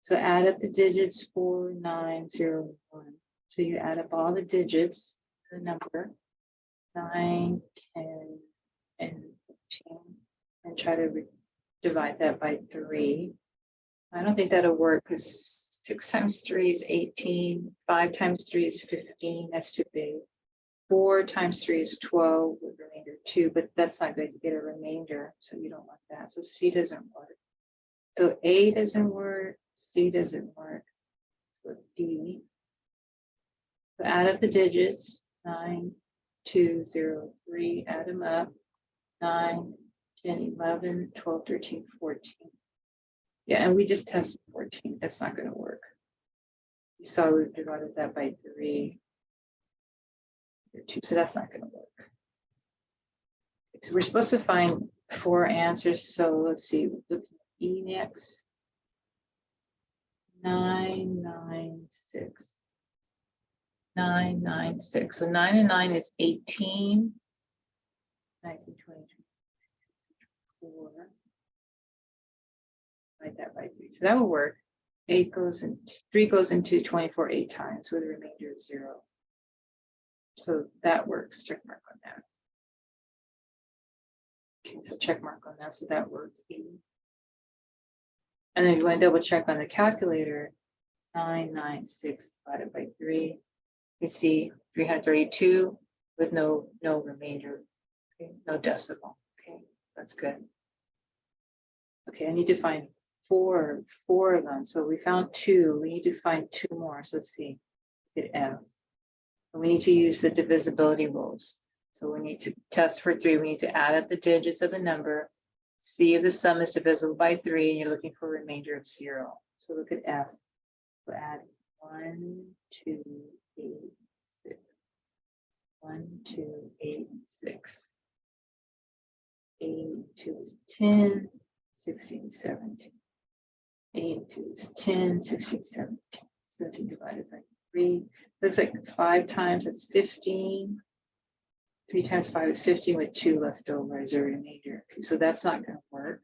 So add up the digits 4, 9, 0, 1. So you add up all the digits, the number 9, 10, and 15, and try to divide that by 3. I don't think that'll work because 6 times 3 is 18, 5 times 3 is 15, that's too big. 4 times 3 is 12 with remainder 2, but that's not good. You get a remainder, so you don't want that. So C doesn't work. So A doesn't work, C doesn't work. So D. So add up the digits, 9, 2, 0, 3, add them up, 9, 10, 11, 12, 13, 14. Yeah, and we just tested 14. That's not going to work. You saw we divided that by 3. 2, so that's not going to work. So we're supposed to find 4 answers. So let's see, look at E next. 996. 996. So 9 and 9 is 18. 19, 20, 24. Divide that by 3. So that will work. 8 goes in, 3 goes into 24 8 times with a remainder of 0. So that works. Check mark on that. Okay, so check mark on that. So that works. And then if you want to double check on the calculator, 996 divided by 3. You see 332 with no remainder, okay, no decimal. Okay, that's good. Okay, I need to find four of them. So we found 2. We need to find 2 more. So let's see. Hit F. And we need to use the divisibility rules. So we need to test for 3. We need to add up the digits of the number, see if the sum is divisible by 3, and you're looking for a remainder of 0. So look at F. So add 1, 2, 8, 6. 1, 2, 8, 6. 8, 2 is 10, 16, 17. 8, 2 is 10, 16, 17. 17 divided by 3. Looks like 5 times it's 15. 3 times 5 is 15 with 2 left over as a remainder. Okay, so that's not going to work.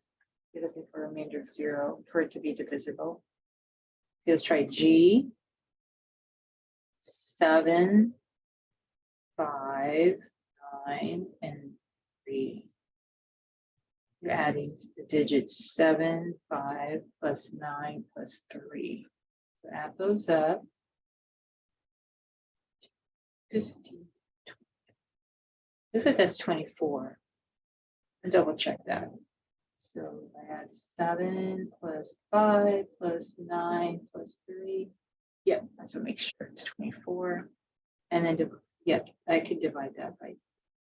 You're looking for a remainder of 0 for it to be divisible. Okay, let's try G. 7, 5, 9, and 3. You're adding the digits 7, 5, plus 9, plus 3. So add those up. 15. Looks like that's 24. And double check that. So I add 7 plus 5 plus 9 plus 3. Yep, so make sure it's 24. And then, I could divide that by,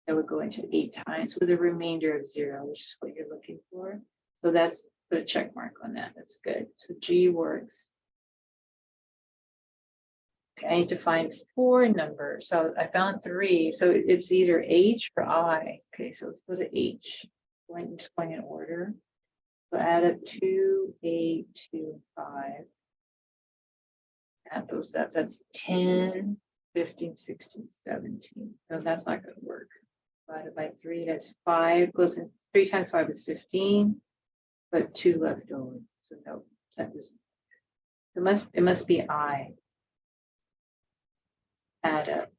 that would go into 8 times with a remainder of 0, which is what you're looking for. So that's, put a check mark on that. That's good. So G works. Okay, I need to find 4 numbers. So I found 3. So it's either H or I. Okay, so let's go to H. Going in order. So add up 2, 8, 2, 5. Add those up. That's 10, 15, 16, 17. No, that's not going to work. Divided by 3, that's 5. Goes in 3 times 5 is 15, but 2 left over. So no, that doesn't. It must be I. Add up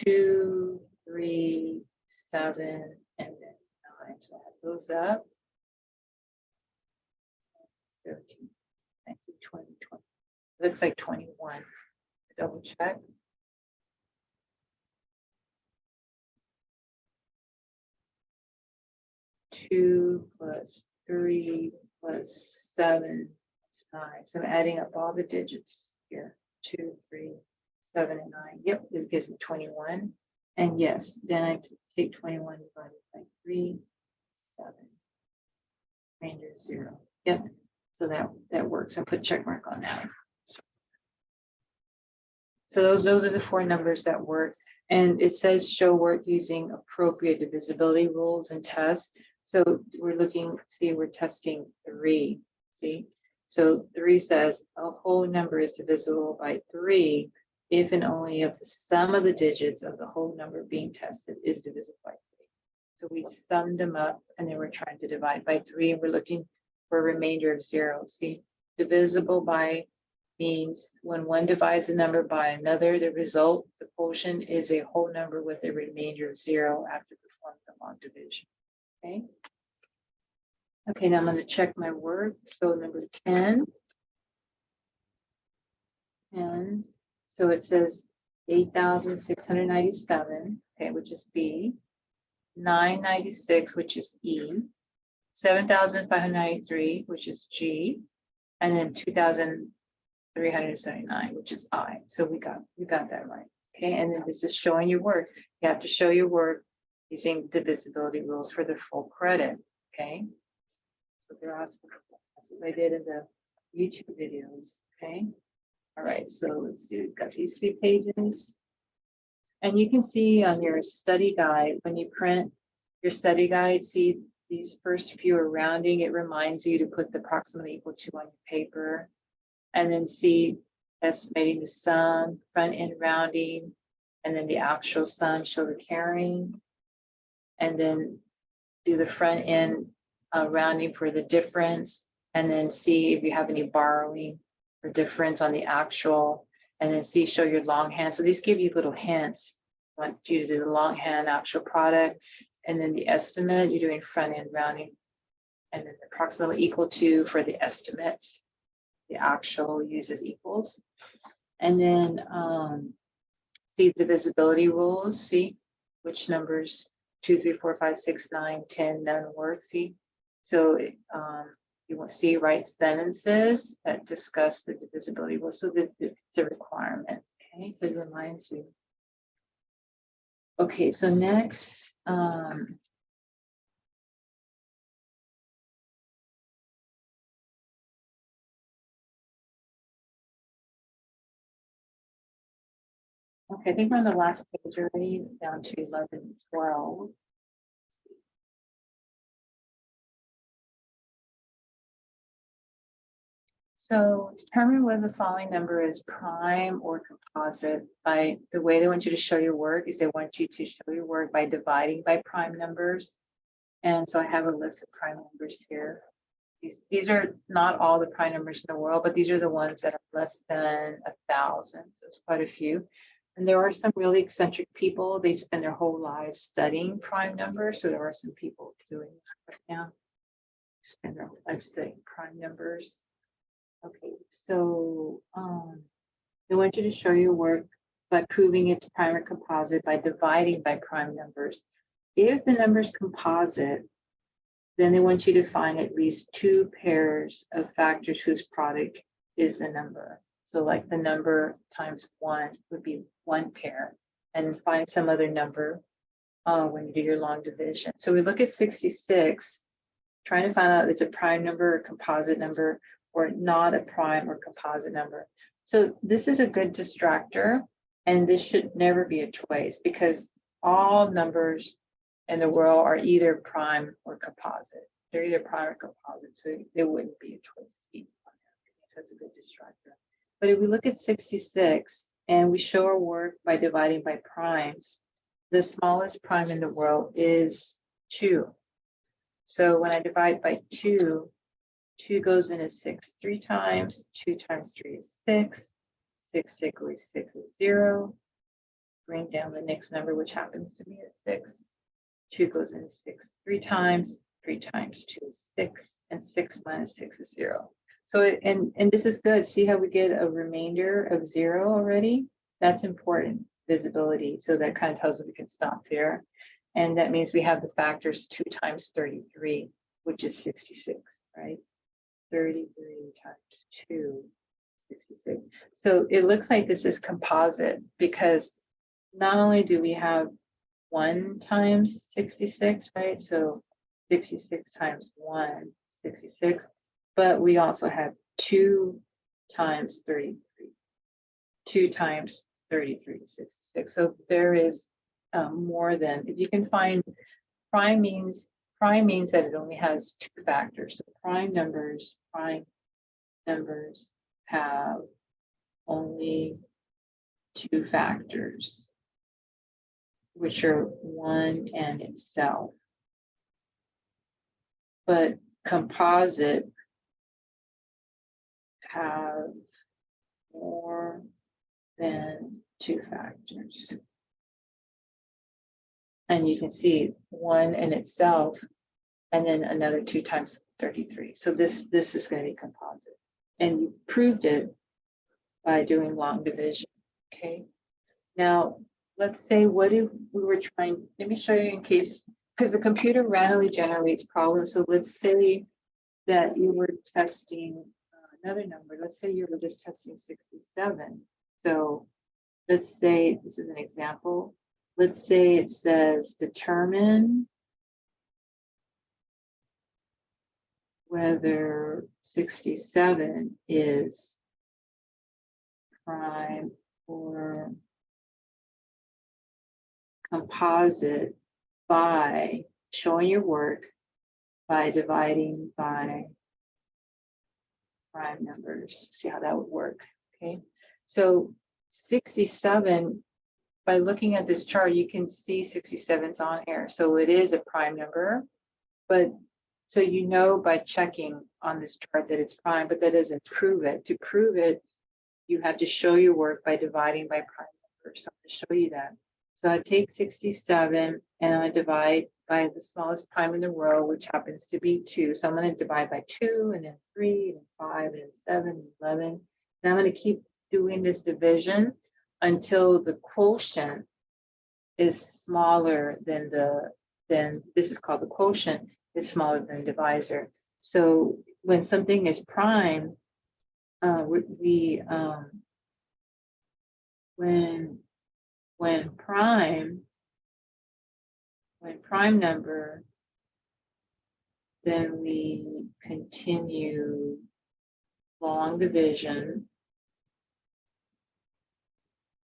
2, 3, 7, and then 9. So add those up. 13, 19, 20, 20. Looks like 21. Double check. Two plus 3 plus 7 is 9. So I'm adding up all the digits here. 2, 3, 7, and 9. Yep, it gives me 21. And yes, then I take 21 divided by 3, 7. Remainder 0. Yep. So that works. I put check mark on that. So those are the 4 numbers that work. And it says show work using appropriate divisibility rules and tests. So we're looking, see, we're testing 3. See, so 3 says a whole number is divisible by 3 if and only if the sum of the digits of the whole number being tested is divisible by 3. So we summed them up and then we're trying to divide by 3 and we're looking for a remainder of 0. See, divisible by means when one divides a number by another, the result, the quotient, is a whole number with a remainder of 0 after performing the long division. Okay. Okay, now I'm going to check my work. So number 10. And so it says 8,697, okay, which is B. 996, which is E. 7,593, which is G. And then 2,379, which is I. So we got that right. Okay, and then this is showing your work. You have to show your work using divisibility rules for the full credit. Okay. So they're asking. That's what I did in the YouTube videos. Okay. All right. So let's see. We've got these 3 pages. And you can see on your study guide when you print your study guide, see these first few are rounding. It reminds you to put the approximately equal to on your paper. And then see estimating the sum, front end rounding, and then the actual sum, show the carrying. And then do the front end rounding for the difference, and then see if you have any borrowing or difference on the actual, and then see, show your longhand. So these give you little hints. I want you to do the longhand actual product, and then the estimate, you're doing front end rounding, and then approximately equal to for the estimates. The actual uses equals. And then see the divisibility rules, see which numbers 2, 3, 4, 5, 6, 9, 10, none work, see. So you want to see write sentences that discuss the divisibility rules. So that it's a requirement. Okay, so it reminds you. Okay, so next, okay, I think we're on the last page already, down to 11, 12. So determine whether the following number is prime or composite. By the way they want you to show your work is they want you to show your work by dividing by prime numbers. And so I have a list of prime numbers here. These are not all the prime numbers in the world, but these are the ones that are less than 1,000. So it's quite a few. And there are some really eccentric people. They spend their whole lives studying prime numbers. So there are some people doing that right now. Spend their whole life studying prime numbers. Okay, so they want you to show your work by proving it's prime or composite by dividing by prime numbers. If the number is composite, then they want you to find at least 2 pairs of factors whose product is the number. So like the number times 1 would be 1 pair, and find some other number when you do your long division. So we look at 66, trying to find out if it's a prime number or composite number, or not a prime or composite number. So this is a good distractor, and this should never be a choice because all numbers in the world are either prime or composite. They're either prime or composite, so there wouldn't be a choice. So it's a good distractor. But if we look at 66 and we show our work by dividing by primes, the smallest prime in the world is 2. So when I divide by 2, 2 goes into 6 3 times. 2 times 3 is 6. 6 take away 6 is 0. Bring down the next number, which happens to be a 6. 2 goes into 6 3 times. 3 times 2 is 6. And 6 minus 6 is 0. So, and this is good. See how we get a remainder of 0 already? That's important, visibility. So that kind of tells us we can stop there. And that means we have the factors 2 times 33, which is 66, right? 33 times 2, 66. So it looks like this is composite because not only do we have 1 times 66, right? So 66 times 1, 66, but we also have 2 times 33. 2 times 33 is 66. So there is more than, if you can find prime means that it only has 2 factors. So prime numbers have only 2 factors, which are 1 and itself. But composite have more than 2 factors. And you can see 1 in itself, and then another 2 times 33. So this is going to be composite. And you proved it by doing long division. Okay. Now, let's say what if we were trying, let me show you in case, because the computer randomly generates problems. So let's say that you were testing another number. Let's say you were just testing 67. So let's say this is an example. Let's say it says determine whether 67 is prime or composite by showing your work by dividing by prime numbers. See how that would work. Okay, so 67, by looking at this chart, you can see 67's on here. So it is a prime number, but so you know by checking on this chart that it's prime, but that doesn't prove it. To prove it, you have to show your work by dividing by prime numbers. So I'm going to show you that. So I take 67 and I divide by the smallest prime in the row, which happens to be 2. So I'm going to divide by 2, and then 3, and 5, and 7, and 11. And I'm going to keep doing this division until the quotient is smaller than this is called the quotient, is smaller than the divisor. So when something is prime, when prime number, then we continue long division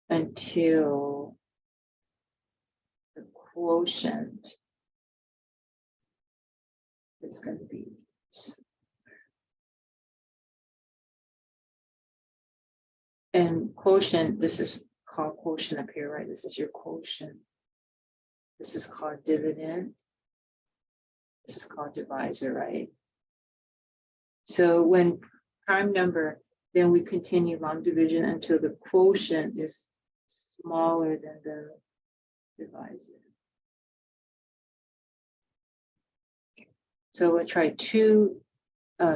until the quotient is going to be and quotient, this is called quotient up here, right? This is your quotient. This is called dividend. This is called divisor, right? So when prime number, then we continue long division until the quotient is smaller than the divisor. So we'll try 2.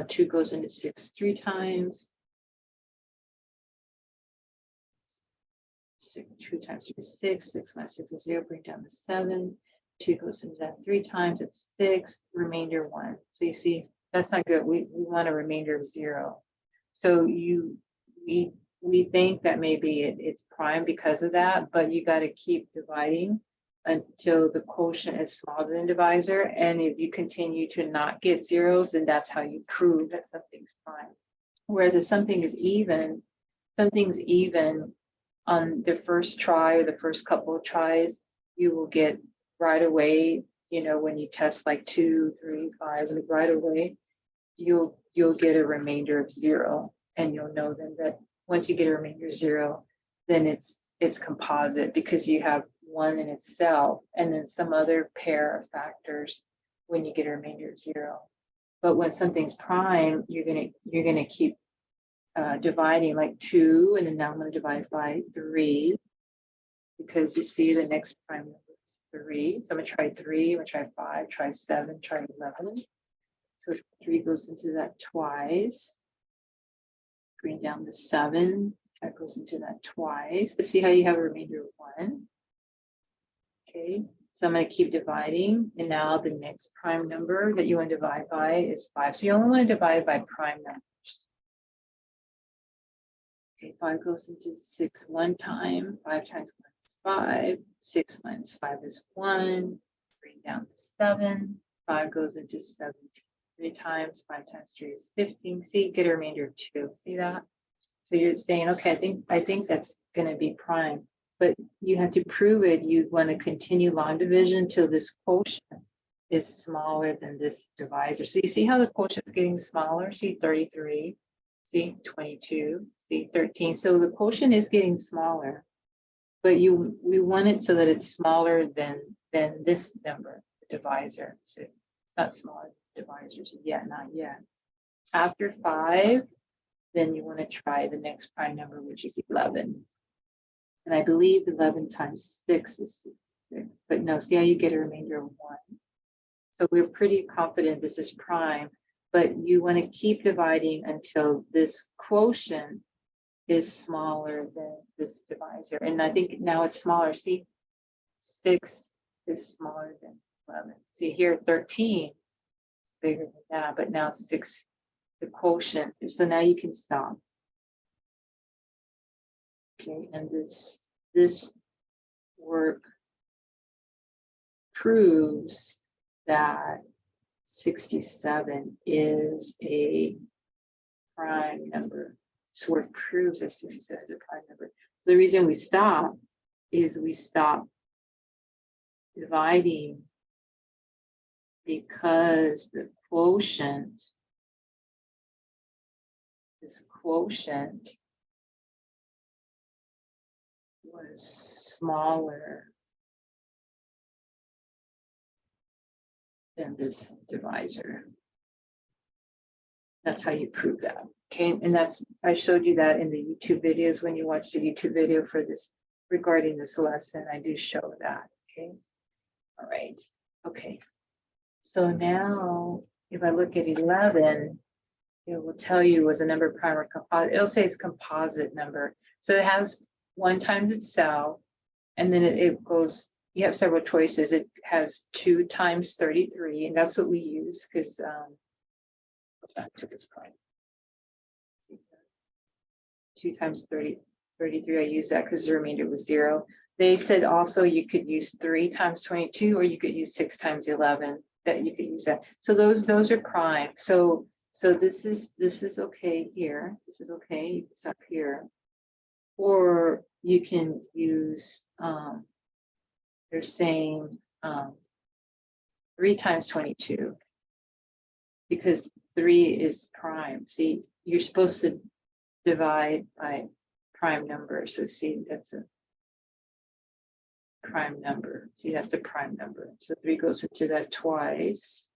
2 goes into 6 3 times. 2 times 3 is 6. 6 minus 6 is 0. Bring down to 7. 2 goes into that 3 times. It's 6. Remainder 1. So you see, that's not good. We want a remainder of 0. So we think that maybe it's prime because of that, but you got to keep dividing until the quotient is smaller than divisor. And if you continue to not get zeros, then that's how you prove that something's prime. Whereas if something's even on the first try or the first couple of tries, you will get right away, you know, when you test like 2, 3, 5, and right away, you'll get a remainder of 0. And you'll know then that once you get a remainder of 0, then it's composite because you have 1 in itself and then some other pair of factors when you get a remainder of 0. But when something's prime, you're gonna keep dividing like 2, and then now I'm going to divide by 3 because you see the next prime number is 3. So I'm going to try 3, I'm going to try 5, try 7, try 11. So 3 goes into that twice. Bring down to 7, that goes into that twice. But see how you have a remainder of 1. Okay, so I'm going to keep dividing, and now the next prime number that you want to divide by is 5. So you only want to divide by prime numbers. Okay, 5 goes into 6 1 time. 5 times 1 is 5. 6 minus 5 is 1. Bring down to 7. 5 goes into 17 3 times. 5 times 3 is 15. See, get a remainder of 2. See that? So you're saying, okay, I think that's going to be prime, but you have to prove it. You want to continue long division until this quotient is smaller than this divisor. So you see how the quotient is getting smaller? See 33. See 22. See 13. So the quotient is getting smaller, but we want it so that it's smaller than this number, the divisor. So it's not smaller than divisors yet, not yet. After 5, then you want to try the next prime number, which is 11. And I believe 11 times 6 is 6. But no, see how you get a remainder of 1. So we're pretty confident this is prime, but you want to keep dividing until this quotient is smaller than this divisor. And I think now it's smaller. See, 6 is smaller than 11. See here, 13 is bigger than that, but now 6, the quotient. So now you can stop. Okay, and this work proves that 67 is a prime number. This work proves that 67 is a prime number. So the reason we stop is we stop dividing because the quotient, this quotient was smaller than this divisor. That's how you prove that. Okay, and that's, I showed you that in the YouTube videos. When you watch the YouTube video for this regarding this lesson, I do show that. Okay, all right, okay. So now if I look at 11, it will tell you was a number prime or composite. It'll say it's composite number. So it has 1 times itself, and then it goes, you have several choices. It has 2 times 33, and that's what we use because go back to this point. 2 times 33, I use that because the remainder was 0. They said also you could use 3 times 22, or you could use 6 times 11, that you could use that. So those are prime. So this is okay here. This is okay, it's up here. Or you can use, they're saying 3 times 22, because 3 is prime. See, you're supposed to divide by prime number. So see, that's a prime number. See, that's a prime number. So 3 goes into that twice.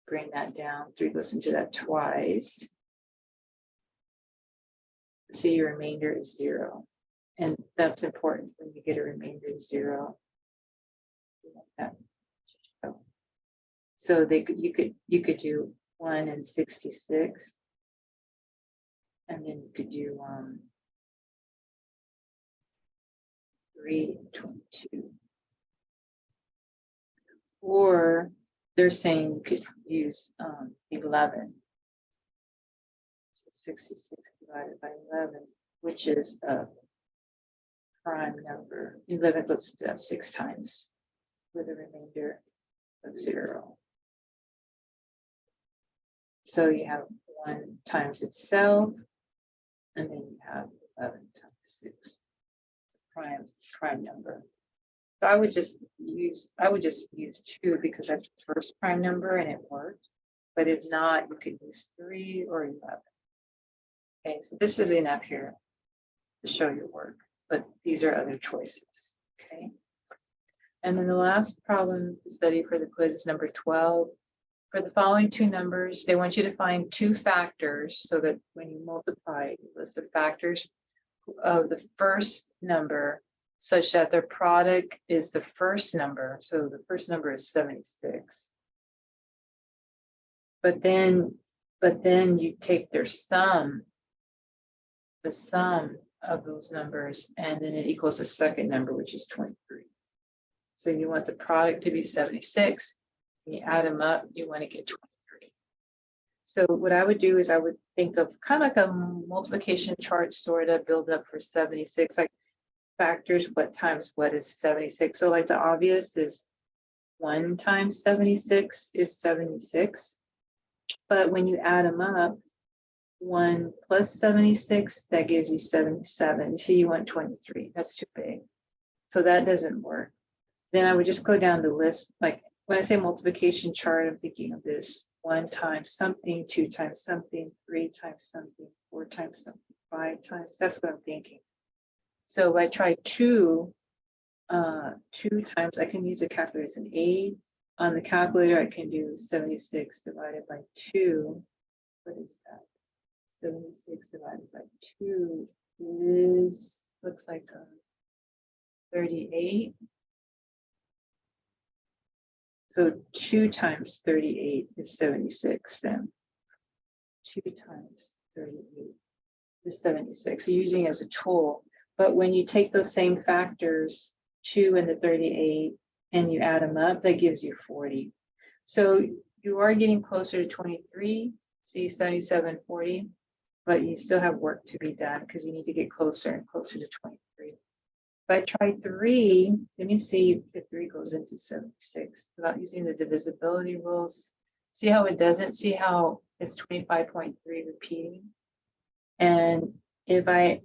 Bring that down. 3 goes into that twice. So your remainder is 0. And that's important when you get a remainder of 0. So you could do 1 and 66. And then you could do 3 and 22. Or they're saying you could use 11. So 66 divided by 11, which is a prime number. 11 goes to that 6 times with a remainder of 0. So you have 1 times itself, and then you have 11 times 6. Prime number. So I would just use 2 because that's the first prime number and it worked. But if not, you could use 3 or 11. Okay, so this is enough here to show your work, but these are other choices. Okay. And then the last problem to study for the quiz is number 12. For the following 2 numbers, they want you to find 2 factors so that when you multiply, you list the factors of the first number such that their product is the first number. So the first number is 76. But then you take their sum, the sum of those numbers, and then it equals the second number, which is 23. So you want the product to be 76. When you add them up, you want to get 23. So what I would do is I would think of kind of like a multiplication chart, sort of build up for 76, like factors, what times what is 76. So like the obvious is 1 times 76 is 76. But when you add them up, 1 plus 76, that gives you 77. You see, you want 23. That's too big. So that doesn't work. Then I would just go down the list. Like when I say multiplication chart, I'm thinking of this: 1 times something, 2 times something, 3 times something, 4 times something, 5 times. That's what I'm thinking. So if I try 2 times, I can use a calculator as an aid. On the calculator, I can do 76 divided by 2. What is that? 76 divided by 2 is, looks like 38. So 2 times 38 is 76 then. 2 times 38 is 76. So using it as a tool. But when you take those same factors, 2 and the 38, and you add them up, that gives you 40. So you are getting closer to 23, see 77, 40, but you still have work to be done because you need to get closer and closer to 23. If I try 3, let me see if 3 goes into 76 without using the divisibility rules. See how it doesn't? See how it's 25.3 repeating? And if I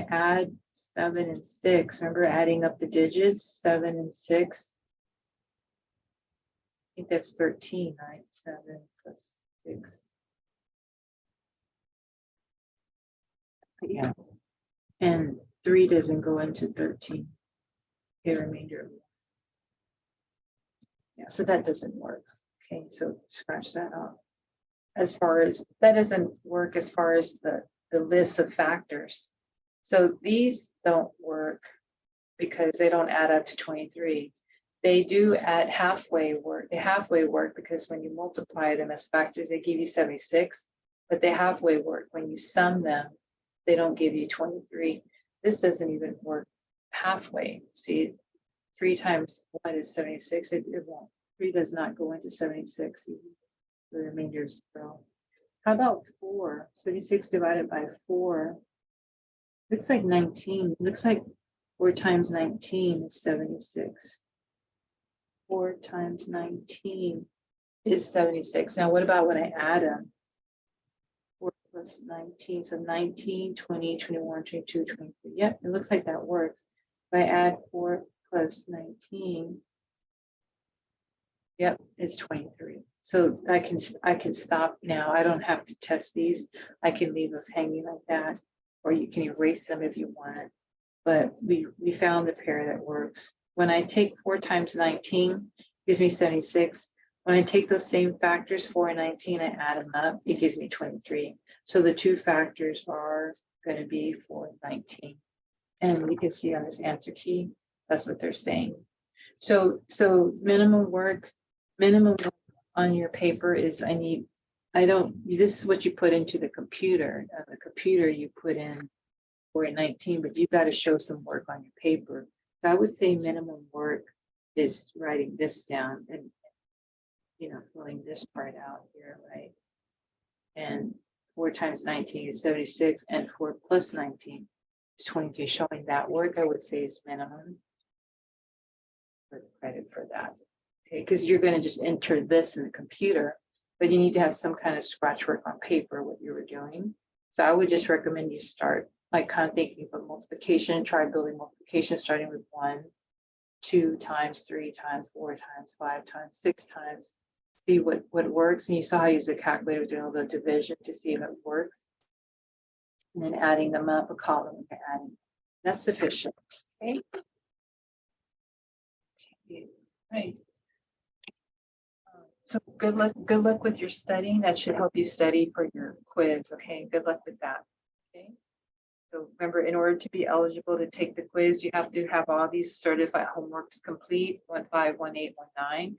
add 7 and 6, remember adding up the digits, 7 and 6, think that's 13, right? 7 plus 6. Yeah. And 3 doesn't go into 13. Okay, remainder. Yeah, so that doesn't work. Okay, so scratch that off. As far as that doesn't work as far as the list of factors. So these don't work because they don't add up to 23. They do add halfway work. They halfway work because when you multiply them as factors, they give you 76, but they halfway work. When you sum them, they don't give you 23. This doesn't even work halfway. See, 3 times 1 is 76. It won't. 3 does not go into 76. The remainder is 0. How about 4? 76 divided by 4. Looks like 19. Looks like 4 times 19 is 76. 4 times 19 is 76. Now, what about when I add them? 4 plus 19. So 19, 20, 21, 22, 23. Yep, it looks like that works. If I add 4 plus 19, yep, it's 23. So I can stop now. I don't have to test these. I can leave those hanging like that, or you can erase them if you want. But we found the pair that works. When I take 4 times 19, gives me 76. When I take those same factors, 4 and 19, I add them up, it gives me 23. So the 2 factors are going to be 4 and 19. And we can see on this answer key, that's what they're saying. So minimum work on your paper is this is what you put into the computer. The computer you put in 4 and 19, but you've got to show some work on your paper. So I would say minimum work is writing this down and, filling this part out here, right? And 4 times 19 is 76, and 4 plus 19 is 22. Showing that work, I would say, is minimum. For the credit for that. Okay, because you're going to just enter this in the computer, but you need to have some kind of scratch work on paper, what you were doing. So I would just recommend you start like kind of thinking about multiplication, try building multiplication, starting with 1, 2 times, 3 times, 4 times, 5 times, 6 times. See what works. And you saw how I use the calculator doing a little bit of division to see if it works. And then adding them up, a column, and adding. That's sufficient. Okay. Right. So good luck with your studying. That should help you study for your quiz. Okay, good luck with that. Okay. So remember, in order to be eligible to take the quiz, you have to have all these certified homeworks complete, 1, 5, 1, 8, 1, 9.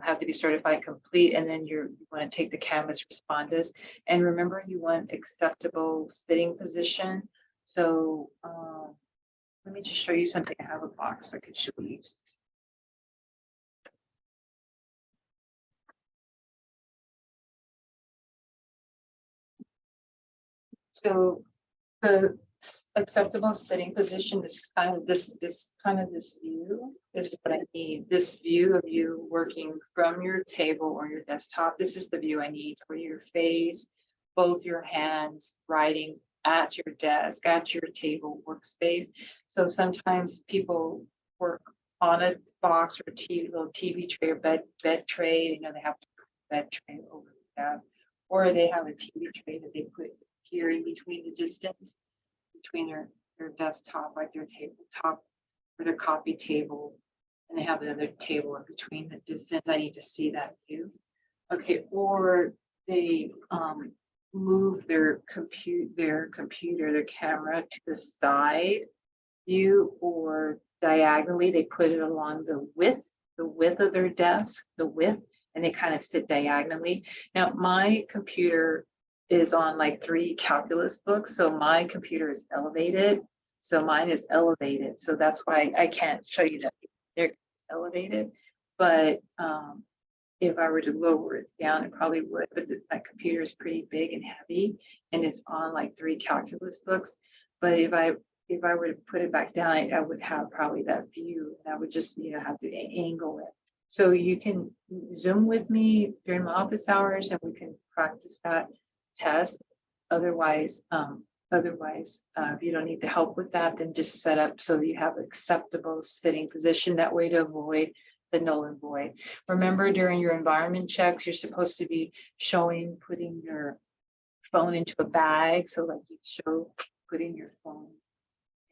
Have to be certified complete, and then you want to take the Canvas responders. And remember, you want acceptable sitting position. So let me just show you something. I have a box I could show you. So the acceptable sitting position is kind of this view is what I need. This view of you working from your table or your desktop. This is the view I need for your face, both your hands, writing at your desk, at your table workspace. So sometimes people work on a box or little TV tray or bed tray. They have a bed tray over the desk, or they have a TV tray that they put here in between the distance between their desktop, like their tabletop or their coffee table, and they have another table in between the distance. I need to see that view. Okay, or they move their camera to the side view, or diagonally. They put it along the width of their desk, and they kind of sit diagonally. Now, my computer is on like 3 calculus books. So my computer is elevated. So mine is elevated. So that's why I can't show you that they're elevated. But if I were to lower it down, it probably would. But my computer is pretty big and heavy, and it's on like 3 calculus books. But if I were to put it back down, I would have probably that view, and I would just have to angle it. So you can Zoom with me during my office hours, and we can practice that test. Otherwise, if you don't need the help with that, then just set up so you have acceptable sitting position. That way, to avoid the null and void. Remember, during your environment checks, you're supposed to be showing, putting your phone into a bag. So like you show putting your phone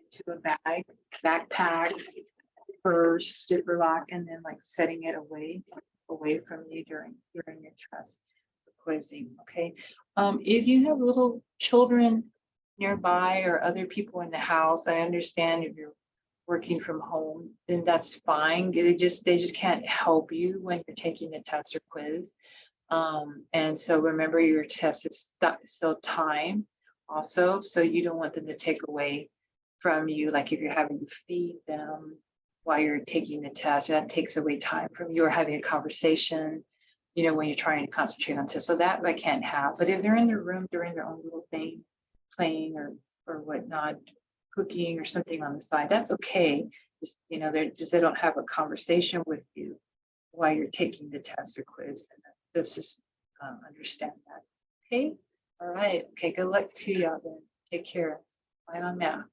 into a bag, backpack, purse, zipper lock, and then like setting it away from you during your test quizzing. Okay. If you have little children nearby or other people in the house, I understand if you're working from home, then that's fine. They just can't help you when you're taking the test or quiz. And so remember, your test is still time also, so you don't want them to take away from you. Like if you're having to feed them while you're taking the test, that takes away time from you, or having a conversation, you know, when you're trying to concentrate on test. So that I can't have. But if they're in their room doing their own little thing, playing or whatnot, cooking or something on the side, that's okay. Just, you know, they don't have a conversation with you while you're taking the test or quiz. And let's just understand that. Okay. All right. Okay. Good luck to y'all then. Take care. Bye on math.